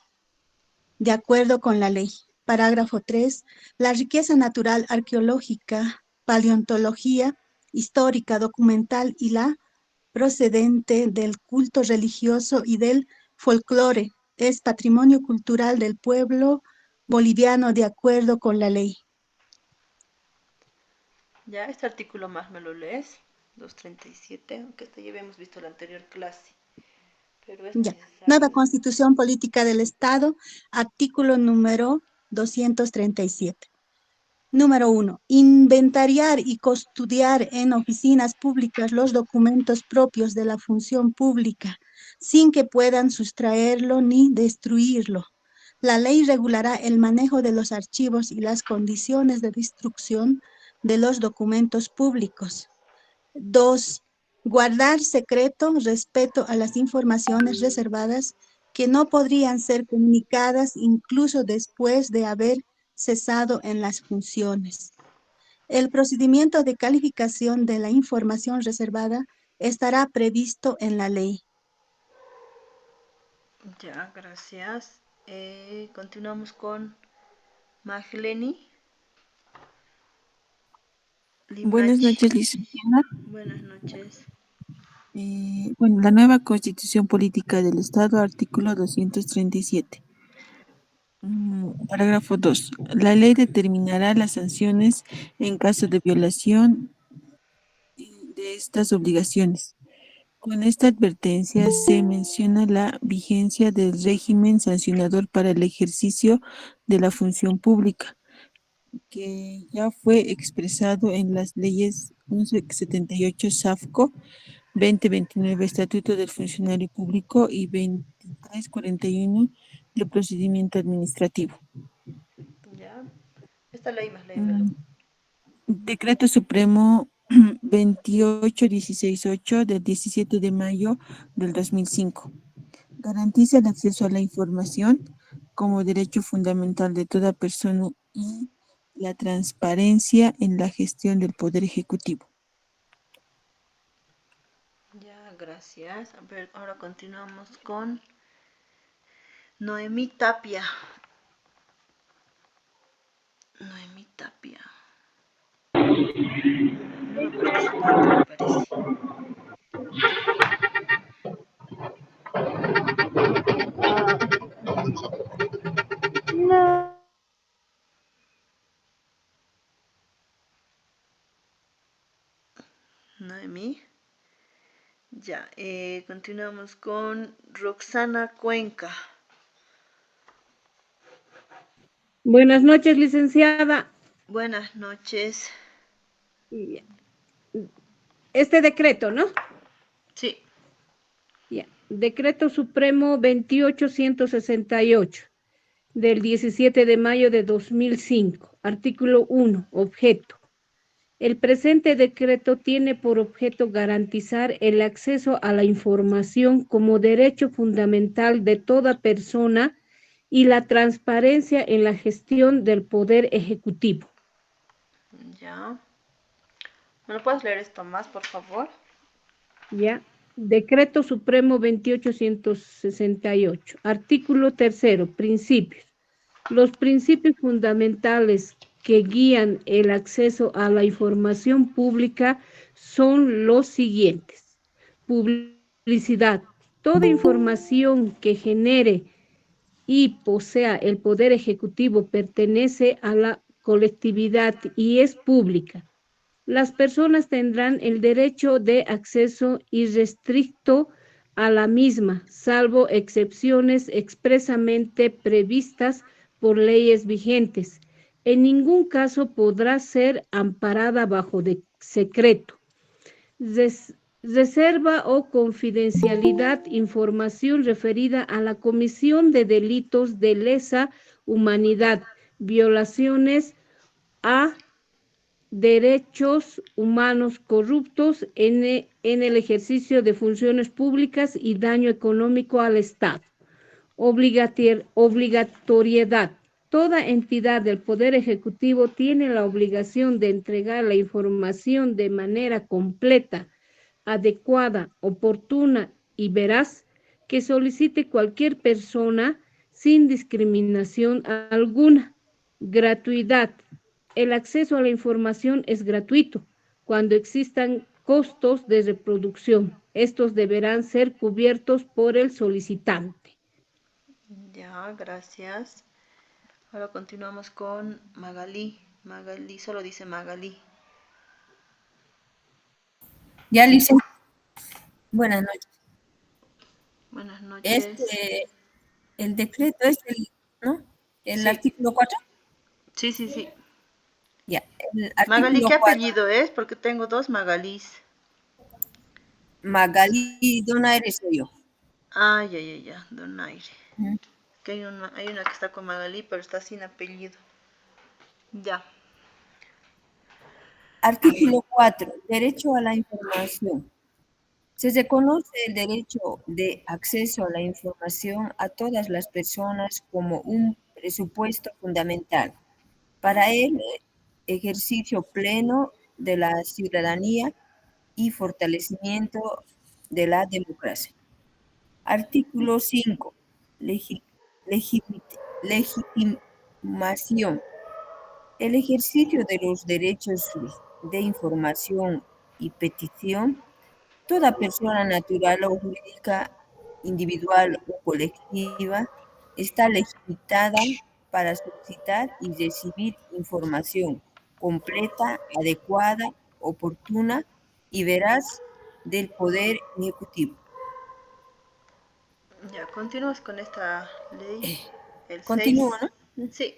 de acuerdo con la ley. Parágrafo 3. La riqueza natural, arqueológica, paleontología, histórica, documental y la procedente del culto religioso y del folclore es patrimonio cultural del pueblo boliviano de acuerdo con la ley. Ya, este artículo más me lo lees. 237, aunque esto ya habíamos visto en la anterior clase. Pero es Ya. Nueva Constitución Política del Estado, artículo número 237. Número 1. Inventariar y custodiar en oficinas públicas los documentos propios de la función pública, sin que puedan sustraerlo ni destruirlo. La ley regulará el manejo de los archivos y las condiciones de destrucción de los documentos públicos. 2. Guardar secreto respecto a las informaciones reservadas que no podrían ser comunicadas incluso después de haber cesado en las funciones. El procedimiento de calificación de la información reservada estará previsto en la ley. Ya, gracias. Continuamos con Magleni Buenas Limachi. noches, licenciada. Buenas noches. Bueno, la nueva Constitución Política del Estado, artículo 237. Parágrafo 2. La ley determinará las sanciones en caso de violación de estas obligaciones. Con esta advertencia se menciona la vigencia del régimen sancionador para el ejercicio de la función pública, que ya fue expresado en las leyes 1178 SAFCO, 2029 Estatuto del Funcionario Público y 2341 de Procedimiento Administrativo. Ya. Esta ley más léemelo. Decreto Supremo 28168 del 17 de mayo del 2005. Garantiza el acceso a la información como derecho fundamental de toda persona y la transparencia en la gestión del Poder Ejecutivo. Ya, gracias. A ver, ahora continuamos con Noemí Tapia. Noemí Tapia. Nueva participante, me parece. Noemí. Ya, continuamos con Roxana Cuenca. Buenas noches, licenciada. Buenas noches. Este decreto, ¿no? Sí. Ya. Decreto Supremo 28168 del 17 de mayo de 2005. Artículo 1. Objeto. El presente decreto tiene por objeto garantizar el acceso a la información como derecho fundamental de toda persona y la transparencia en la gestión del Poder Ejecutivo. Ya. ¿Me lo puedes leer esto más, por favor? Ya. Decreto Supremo 28168. Artículo 3. Principios. Los principios fundamentales que guían el acceso a la información pública son los siguientes. Publicidad. Toda información que genere y posea el Poder Ejecutivo pertenece a la colectividad y es pública. Las personas tendrán el derecho de acceso irrestricto a la misma, salvo excepciones expresamente previstas por leyes vigentes. En ningún caso podrá ser amparada bajo secreto, reserva o confidencialidad información referida a la comisión de delitos de lesa humanidad, violaciones a derechos humanos corruptos en el ejercicio de funciones públicas y daño económico al Estado. Obligatoriedad. Toda entidad del Poder Ejecutivo tiene la obligación de entregar la información de manera completa, adecuada, oportuna y veraz que solicite cualquier persona sin discriminación alguna. Gratuidad. El acceso a la información es gratuito cuando existan costos de reproducción. Estos deberán ser cubiertos por el solicitante. Ya, gracias. Ahora continuamos con Magalí. Magalí, solo dice Magalí. Ya, licenciada. Buenas noches. Buenas noches. El decreto es ¿no? El Sí. artículo 4. Sí, sí, sí. Ya, el Magalí, artículo ¿qué 4. apellido es? Porque tengo dos Magalís. Magalí Donaire soy yo. Ah, ya, Donaire. Que hay una que está con Magalí, pero está sin apellido. Ya. Artículo 4. Derecho a la información. Se reconoce el derecho de acceso a la información a todas las personas como un presupuesto fundamental para el ejercicio pleno de la ciudadanía y fortalecimiento de la democracia. Artículo 5. Legitimación. El ejercicio de los derechos de información y petición. Toda persona natural o jurídica, individual o colectiva, está legitimada para solicitar y recibir información completa, adecuada, oportuna y veraz del Poder Ejecutivo. Ya, continuamos con esta ley. El Continúa, 6. ¿no? Sí.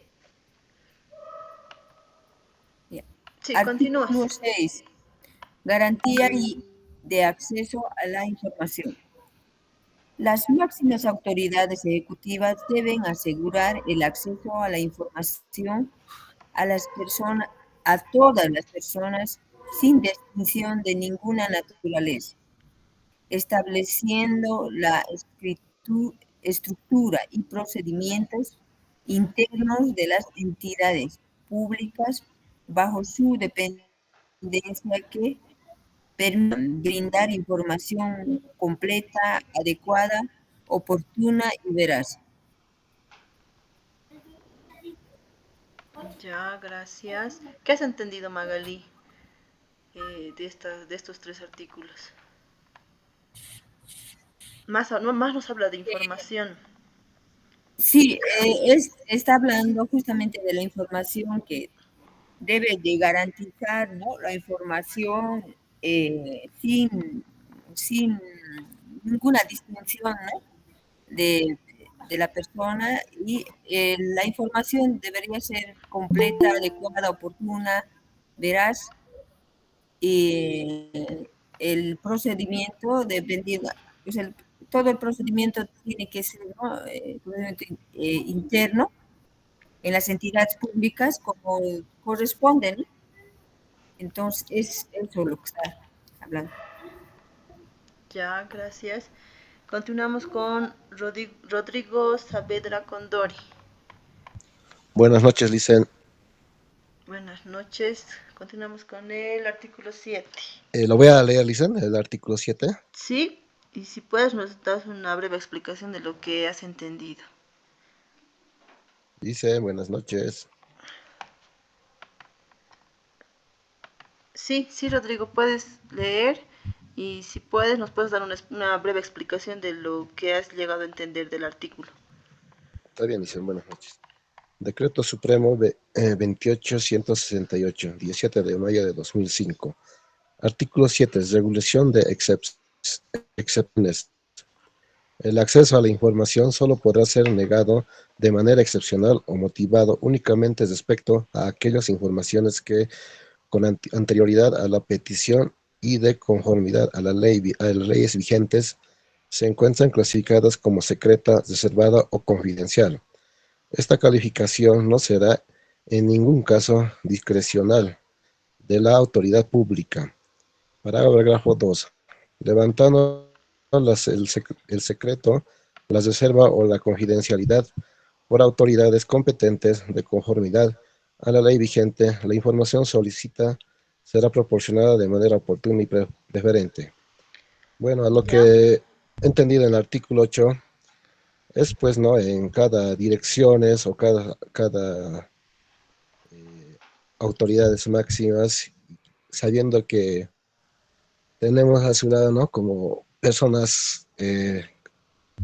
Ya. Sí, Artículo continúas. 6. Garantía de acceso a la información. Las máximas autoridades ejecutivas deben asegurar el acceso a la información a las personas, a todas las personas, sin distinción de ninguna naturaleza, estableciendo la estructura y procedimientos internos de las entidades públicas bajo su dependencia que permitan brindar información completa, adecuada, oportuna y veraz. Ya, gracias. ¿Qué has entendido, Magalí, de estos 3 artículos? Más nos habla de información. Sí, está hablando justamente de la información que debe de garantizar, ¿no? La información sin ninguna distinción, ¿no? de la persona y la información debería ser completa, adecuada, oportuna, veraz y el procedimiento dependiendo, pues todo el procedimiento tiene que ser, ¿no? Interno en las entidades públicas como corresponde, ¿no? Entonces, es eso lo que está hablando. Ya, gracias. Continuamos con Rodrigo Saavedra Condori. Buenas noches, Licen. Buenas noches. Continuamos con el artículo 7. Lo voy a leer, Licen, el artículo 7. Sí, y si puedes nos das una breve explicación de lo que has entendido. Dice, buenas noches. Sí, Rodrigo, puedes leer y si puedes nos puedes dar una breve explicación de lo que has llegado a entender del artículo. Está bien, Licen, buenas noches. Decreto Supremo 28168, 17 de mayo de 2005. Artículo 7. Regulación de excepciones. El acceso a la información solo podrá ser negado de manera excepcional o motivado únicamente respecto a aquellas informaciones que, con anterioridad a la petición y de conformidad a las leyes vigentes, se encuentran clasificadas como secreta, reservada o confidencial. Esta calificación no será en ningún caso discrecional de la autoridad pública. Parágrafo 2. Levantando el secreto, la reserva o la confidencialidad por autoridades competentes de conformidad a la ley vigente, la información solicitada será proporcionada de manera oportuna y preferente. Bueno, a lo que he entendido en el artículo 8 es pues, ¿no? En cada direcciones o cada autoridades máximas, sabiendo que tenemos a su lado, ¿no? Como personas,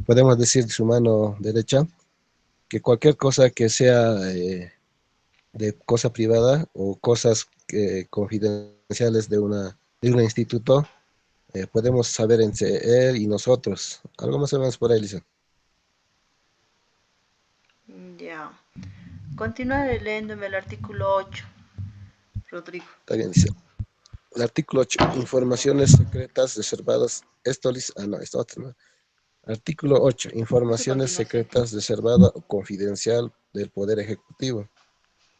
podemos decir su mano derecha, que cualquier cosa que sea de cosa privada o cosas confidenciales de un instituto, podemos saber entre él y nosotros. Algo más o menos por ahí, Lisa. Ya. Continúa leyéndome el artículo 8, Rodrigo. Está bien, dice. El artículo 8, informaciones secretas reservadas. Esto otro, ¿no? Artículo 8, informaciones secretas reservadas o confidencial del Poder Ejecutivo.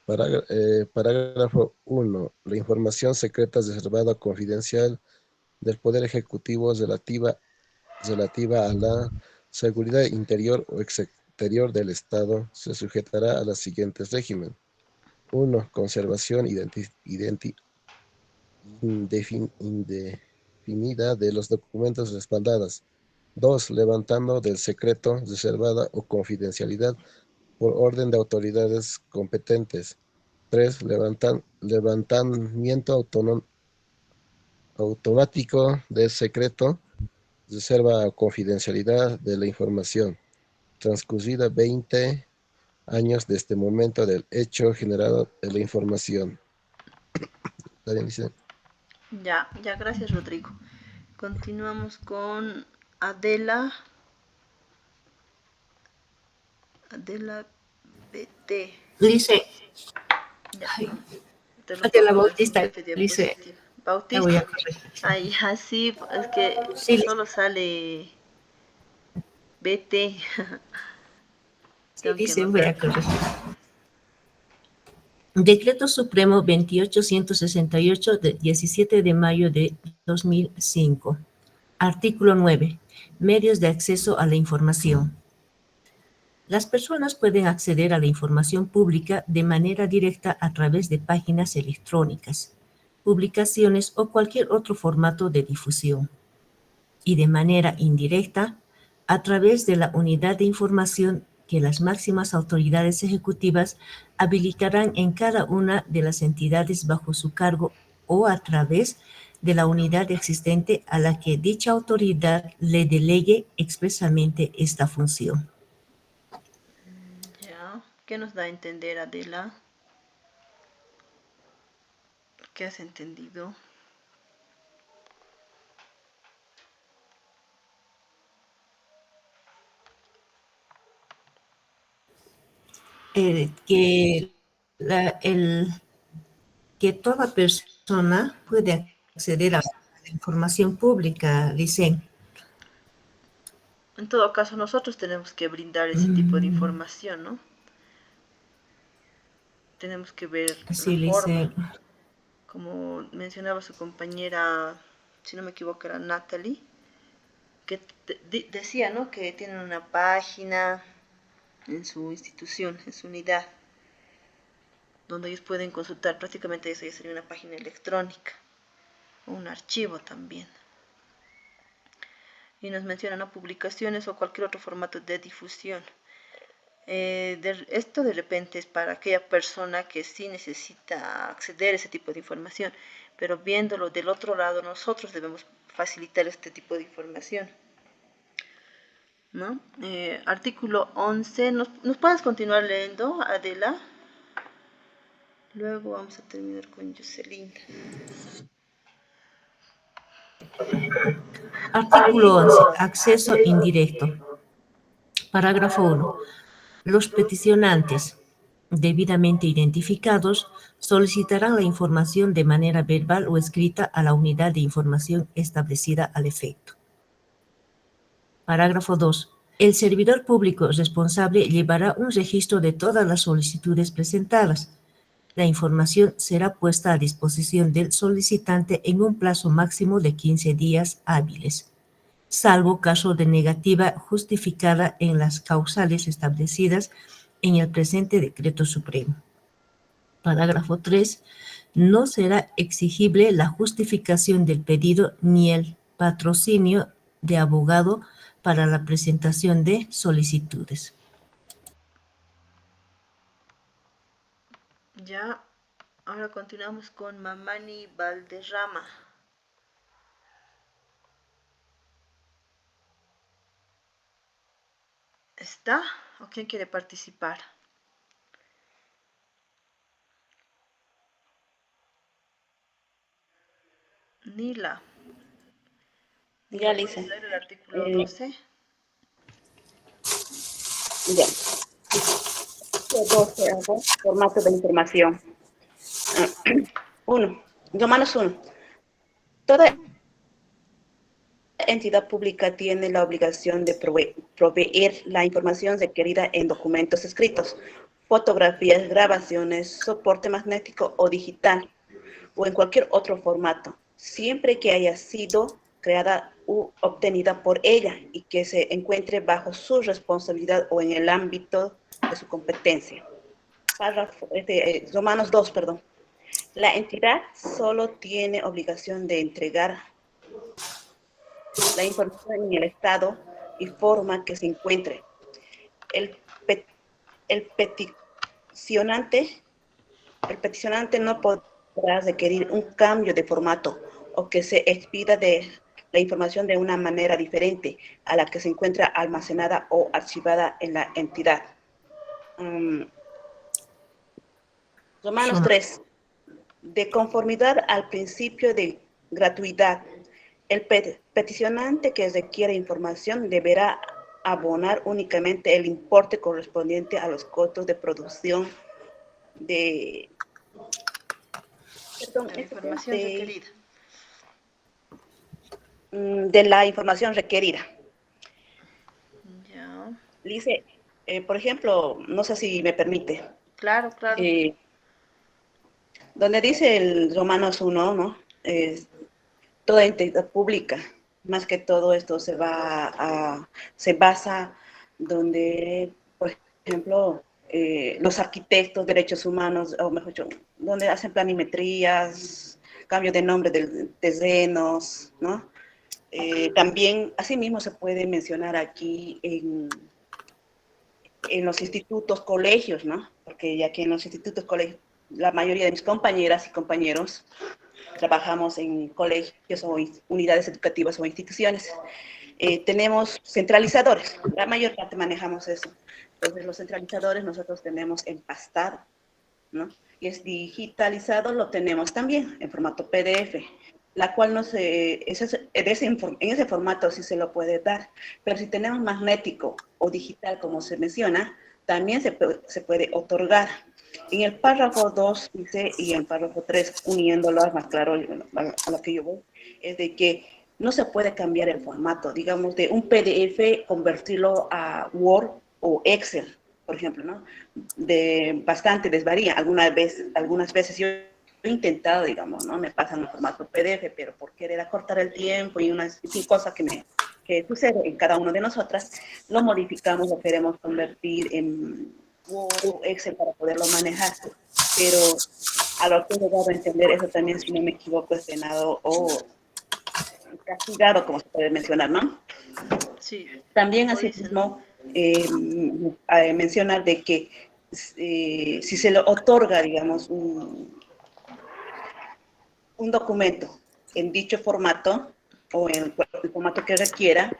Parágrafo 1. La información secreta reservada o confidencial del Poder Ejecutivo relativa a la seguridad interior o exterior del Estado se sujetará a los siguientes regímenes. 1. Conservación indefinida de los documentos respaldadas. 2. Levantando del secreto, reservada o confidencialidad por orden de autoridades competentes. 3. Levantamiento automático del secreto, reserva o confidencialidad de la información, transcurrida 20 años desde el momento del hecho generado de la información. ¿Está bien, dice? Ya, gracias, Rodrigo. Continuamos con Adela. Adela BT. Dice, Ya. Adela Bautista, dice, Bautista. voy a corregir. Ay, así, es que Sí, solo sale BT. Sí, dice, voy a corregir. Decreto Supremo 28168 de 17 de mayo de 2005. Artículo 9. Medios de acceso a la información. Las personas pueden acceder a la información pública de manera directa a través de páginas electrónicas, publicaciones o cualquier otro formato de difusión, y de manera indirecta a través de la unidad de información que las máximas autoridades ejecutivas habilitarán en cada una de las entidades bajo su cargo o a través de la unidad existente a la que dicha autoridad le delegue expresamente esta función. Ya, ¿qué nos da a entender, Adela? ¿Qué has entendido? Que toda persona puede acceder a la información pública, dicen. En todo caso, nosotros tenemos que brindar ese tipo de información, ¿no? Tenemos que ver Sí, la forma. dice. Como mencionaba su compañera, si no me equivoco era Natalie, que decía, ¿no?, que tienen una página en su institución, en su unidad, donde ellos pueden consultar, prácticamente eso ya sería una página electrónica, o un archivo también. Y nos mencionan, ¿no?, publicaciones o cualquier otro formato de difusión. Esto de repente es para aquella persona que sí necesita acceder a ese tipo de información, pero viéndolo del otro lado, nosotros debemos facilitar este tipo de información, ¿no? Artículo 11, ¿nos puedes continuar leyendo, Adela? Luego vamos a terminar con Jocelyn. Artículo 11. Acceso indirecto. Parágrafo 1. Los peticionantes, debidamente identificados, solicitarán la información de manera verbal o escrita a la unidad de información establecida al efecto. Parágrafo 2. El servidor público responsable llevará un registro de todas las solicitudes presentadas. La información será puesta a disposición del solicitante en un plazo máximo de 15 días hábiles, salvo caso de negativa justificada en las causales establecidas en el presente Decreto Supremo. Parágrafo 3. No será exigible la justificación del pedido ni el patrocinio de abogado para la presentación de solicitudes. Ya, ahora continuamos con Mamani Valderrama. ¿Está? ¿O quién quiere participar? Nila. Ya, Lisa. ¿Puedes leer el artículo 12? Ya. 12, formato de información. 1. Romanos 1. Toda entidad pública tiene la obligación de proveer la información requerida en documentos escritos, fotografías, grabaciones, soporte magnético o digital, o en cualquier otro formato, siempre que haya sido creada u obtenida por ella y que se encuentre bajo su responsabilidad o en el ámbito de su competencia. Romanos 2, perdón. La entidad solo tiene obligación de entregar la información en el estado y forma que se encuentre. El, pe- el peticionante no podrá requerir un cambio de formato o que se expida de la información de una manera diferente a la que se encuentra almacenada o archivada en la entidad. Romanos 3. De conformidad al principio de gratuidad, el peticionante que requiere información deberá abonar únicamente el importe correspondiente a los costos de producción de la información requerida. Ya. Dice, por ejemplo, no sé si me permite. Claro. Donde dice el Romanos 1, ¿no? Toda entidad pública, más que todo esto se basa donde, por ejemplo, los arquitectos, derechos humanos, o mejor dicho, donde hacen planimetrías, cambio de nombre de terrenos, ¿no? También, asimismo, se puede mencionar aquí en los institutos, colegios, ¿no? Porque ya que en los institutos, colegios, la mayoría de mis compañeras y compañeros trabajamos en colegios o unidades educativas o instituciones. Tenemos centralizadores, la mayor parte manejamos eso. Entonces, los centralizadores nosotros tenemos empastado, ¿no? Y es digitalizado, lo tenemos también en formato PDF, la cual no se, en ese formato sí se lo puede dar, pero si tenemos magnético o digital, como se menciona, también se puede otorgar. En el párrafo 2 dice, y en el párrafo 3, uniéndolo más claro a lo que yo voy, es de que no se puede cambiar el formato, digamos, de un PDF, convertirlo a Word o Excel, por ejemplo, ¿no? Bastante desvaría. Algunas veces yo he intentado, digamos, ¿no? Me pasan en formato PDF, pero por querer acortar el tiempo y cosas que sucede en cada uno de nosotras, lo modificamos, lo queremos convertir en Word o Excel para poderlo manejar. Pero a lo que he llegado a entender, eso también, si no me equivoco, es penado o castigado, como se puede mencionar, ¿no? Sí. También asimismo mencionar de que si se le otorga, digamos, un documento en dicho formato o en el formato que requiera,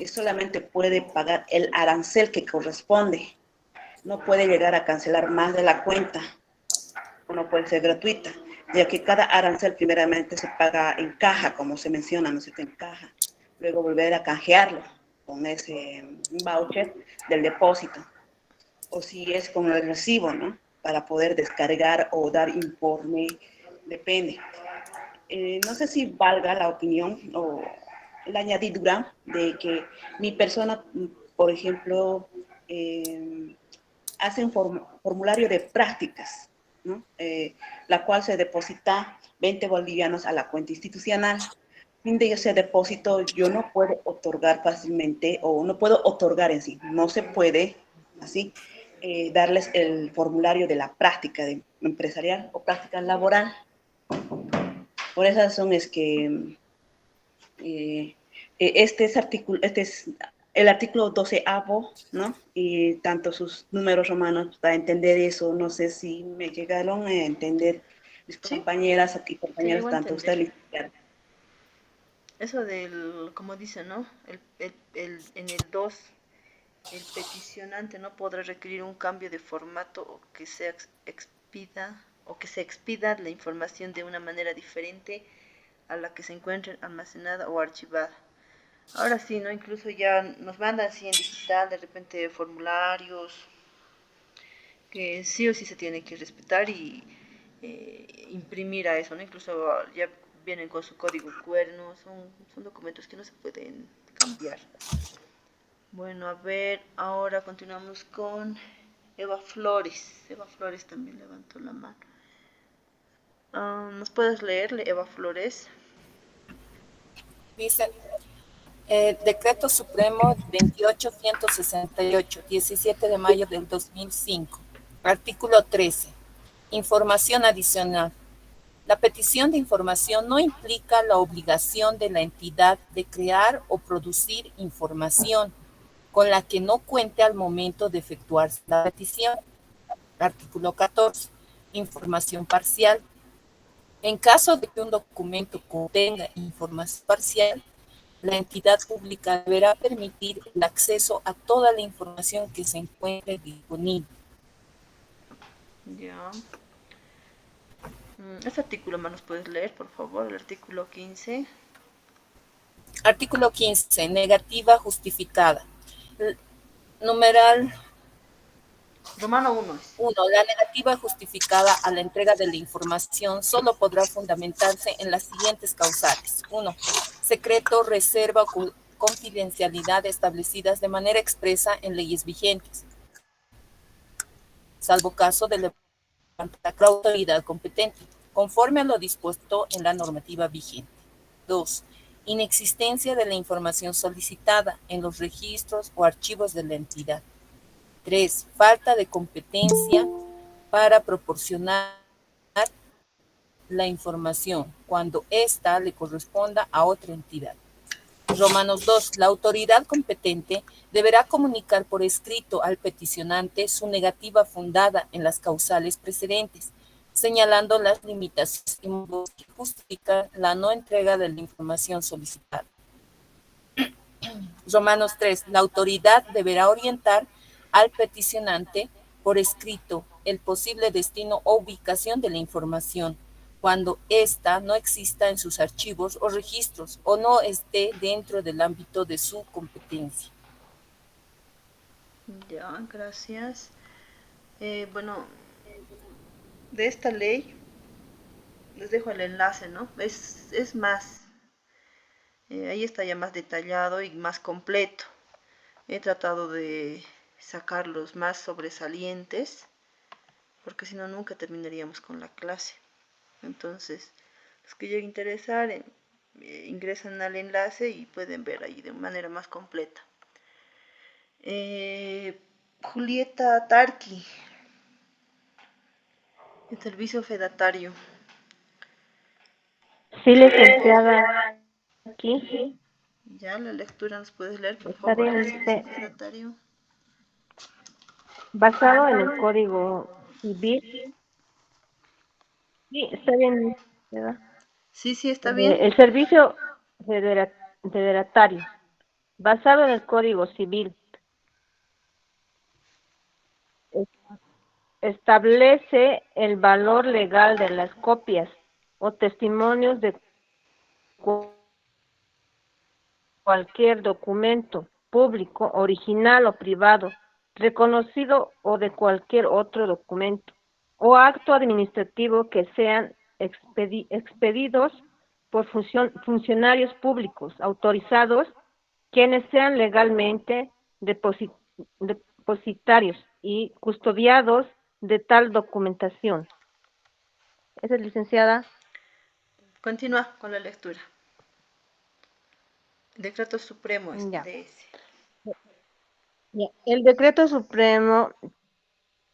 solamente puede pagar el arancel que corresponde. No puede llegar a cancelar más de la cuenta, o no puede ser gratuita, ya que cada arancel primeramente se paga en caja, como se menciona, ¿no es cierto? En caja. Luego volver a canjearlo con ese voucher del depósito. O si es con el recibo, ¿no? Para poder descargar o dar informe, depende. No sé si valga la opinión o la añadidura de que mi persona, por ejemplo, hace un formulario de prácticas, ¿no? La cual se deposita 20 bolivianos a la cuenta institucional. Fin de ese depósito yo no puedo otorgar fácilmente, o no puedo otorgar en sí, no se puede así darles el formulario de la práctica empresarial o práctica laboral. Por esa razón es que este es el artículo 12avo, ¿no? Y tanto sus números romanos para entender eso, no sé si me llegaron a entender mis compañeras y compañeros, tanto usted licenciada. Eso del, como dice, ¿no? En el 2, el peticionante no podrá requerir un cambio de formato o que se expida la información de una manera diferente a la que se encuentre almacenada o archivada. Ahora sí, ¿no? Incluso ya nos mandan así en digital, de repente formularios, que sí o sí se tiene que respetar y imprimir a eso, ¿no? Incluso ya vienen con su código QR, ¿no? Son documentos que no se pueden cambiar. Bueno, a ver, ahora continuamos con Eva Flores. Eva Flores también levantó la mano. ¿Nos puedes leerle, Eva Flores? Dice, Decreto Supremo 28168, 17 de mayo del 2005. Artículo 13. Información adicional. La petición de información no implica la obligación de la entidad de crear o producir información con la que no cuente al momento de efectuar la petición. Artículo 14. Información parcial. En caso de que un documento contenga información parcial, la entidad pública deberá permitir el acceso a toda la información que se encuentre disponible. Ya. Este artículo más nos puedes leer, por favor, el artículo 15. Artículo 15. Negativa justificada. Numeral Romano 1. 1. La negativa justificada a la entrega de la información solo podrá fundamentarse en las siguientes causales. 1. Secreto, reserva o confidencialidad establecidas de manera expresa en leyes vigentes, salvo caso de levantar la autoridad competente, conforme a lo dispuesto en la normativa vigente. 2. Inexistencia de la información solicitada en los registros o archivos de la entidad. 3. Falta de competencia para proporcionar la información cuando ésta le corresponda a otra entidad. Romanos 2. La autoridad competente deberá comunicar por escrito al peticionante su negativa fundada en las causales precedentes, señalando las limitaciones y modos que justifican la no entrega de la información solicitada. Romanos 3. La autoridad deberá orientar al peticionante por escrito el posible destino o ubicación de la información, cuando ésta no exista en sus archivos o registros o no esté dentro del ámbito de su competencia. Ya, gracias. Bueno, de esta ley les dejo el enlace, ¿no? Es más, ahí está ya más detallado y más completo. He tratado de sacar los más sobresalientes, porque si no nunca terminaríamos con la clase. Entonces, los que lleguen a interesar, ingresan al enlace y pueden ver ahí de manera más completa. Julieta Tarqui, el servicio fedatario. Sí, licenciada, aquí. Ya, la lectura nos puedes leer, por Está favor, bien, del servicio fedatario. Basado en el Código Civil. Sí, está bien, ¿verdad? Sí, está bien. El servicio federatario, basado en el Código Civil, establece el valor legal de las copias o testimonios de cualquier documento público, original o privado, reconocido o de cualquier otro documento o acto administrativo que sean expedidos por funcionarios públicos autorizados, quienes sean legalmente depositarios y custodiados de tal documentación. ¿Esa es, licenciada? Continúa con la lectura. Decreto Supremo de ese. El Decreto Supremo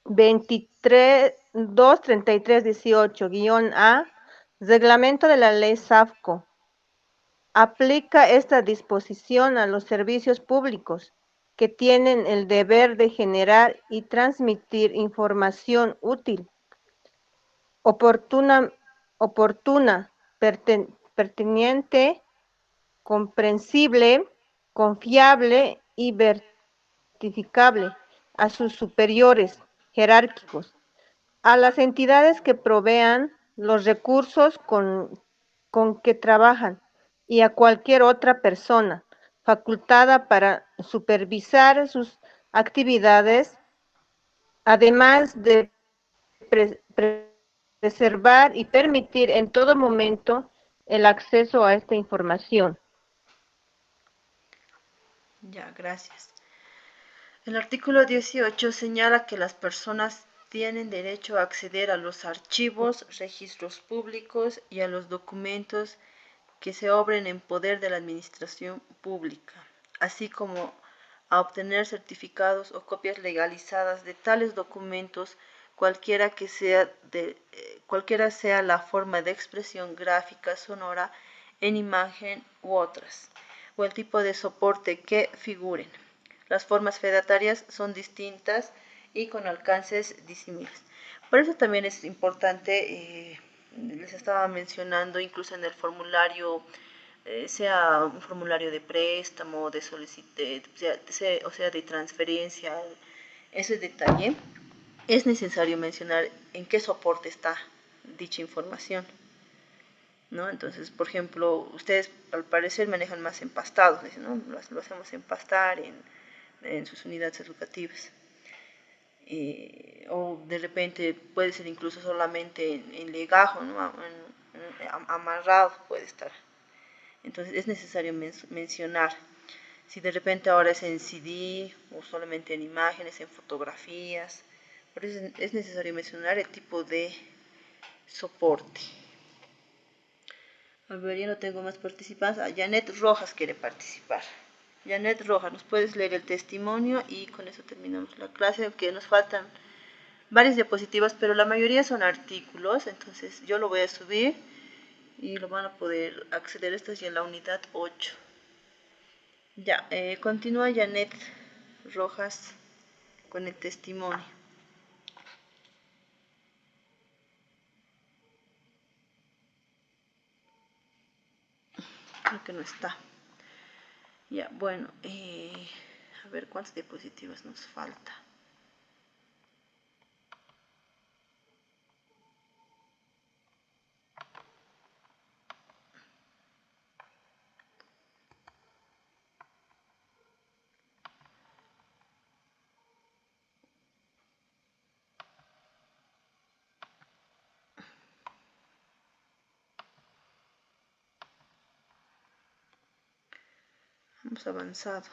233-18-A, reglamento de la ley SAFCO, aplica esta disposición a los servicios públicos que tienen el deber de generar y transmitir información útil, oportuna, pertinente, comprensible, confiable y verificable a sus superiores jerárquicos, a las entidades que provean los recursos con que trabajan y a cualquier otra persona facultada para supervisar sus actividades, además de preservar y permitir en todo momento el acceso a esta información. Ya, gracias. El artículo 18 señala que las personas tienen derecho a acceder a los archivos, registros públicos y a los documentos que se obren en poder de la administración pública, así como a obtener certificados o copias legalizadas de tales documentos cualquiera sea la forma de expresión gráfica, sonora, en imagen u otras, o el tipo de soporte que figuren. Las formas fedatarias son distintas y con alcances disímiles. Por eso también es importante, les estaba mencionando, incluso en el formulario, sea un formulario de préstamo, de o sea, de transferencia, ese detalle, es necesario mencionar en qué soporte está dicha información, ¿no? Entonces, por ejemplo, ustedes al parecer manejan más empastado, ¿no? Lo hacemos empastar en sus unidades educativas. O de repente puede ser incluso solamente en legajo, ¿no? Amarrado puede estar. Entonces es necesario mencionar si de repente ahora es en CD o solamente en imágenes, en fotografías. Por eso es necesario mencionar el tipo de soporte. A ver, ya no tengo más participantes. Janet Rojas quiere participar. Janet Rojas, ¿nos puedes leer el testimonio? Y con eso terminamos la clase, aunque nos faltan varias diapositivas, pero la mayoría son artículos, entonces yo lo voy a subir y lo van a poder acceder. Esto es ya en la unidad 8. Ya, continúa Janet Rojas con el testimonio. Creo que no está. Ya, bueno, a ver cuántas diapositivas nos falta. Hemos avanzado.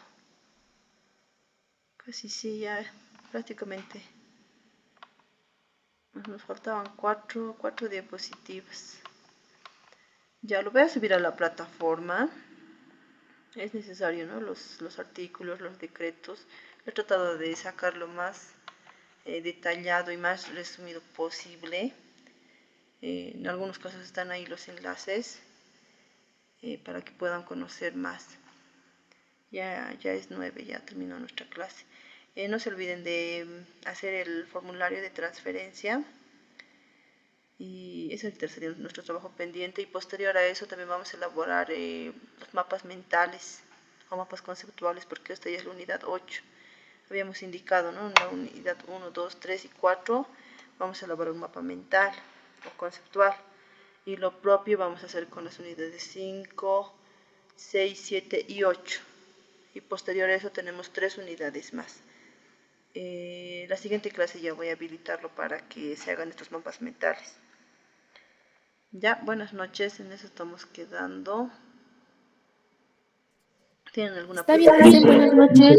Casi sí, ya prácticamente. Nos faltaban cuatro diapositivas. Ya lo voy a subir a la plataforma. Es necesario, ¿no? Los artículos, los decretos. He tratado de sacar lo más detallado y más resumido posible. En algunos casos están ahí los enlaces para que puedan conocer más. Ya es 9, ya terminó nuestra clase. No se olviden de hacer el formulario de transferencia. Y ese sería nuestro trabajo pendiente. Y posterior a eso también vamos a elaborar los mapas mentales o mapas conceptuales, porque esta ya es la unidad 8. Habíamos indicado, ¿no? En la unidad 1, 2, 3 y 4 vamos a elaborar un mapa mental o conceptual. Y lo propio vamos a hacer con las unidades 5, 6, 7 y 8. Y posterior a eso tenemos 3 unidades más. La siguiente clase ya voy a habilitarlo para que se hagan estos mapas mentales. Ya, buenas noches, en eso estamos quedando. ¿Tienen alguna pregunta? Está bien, buenas noches.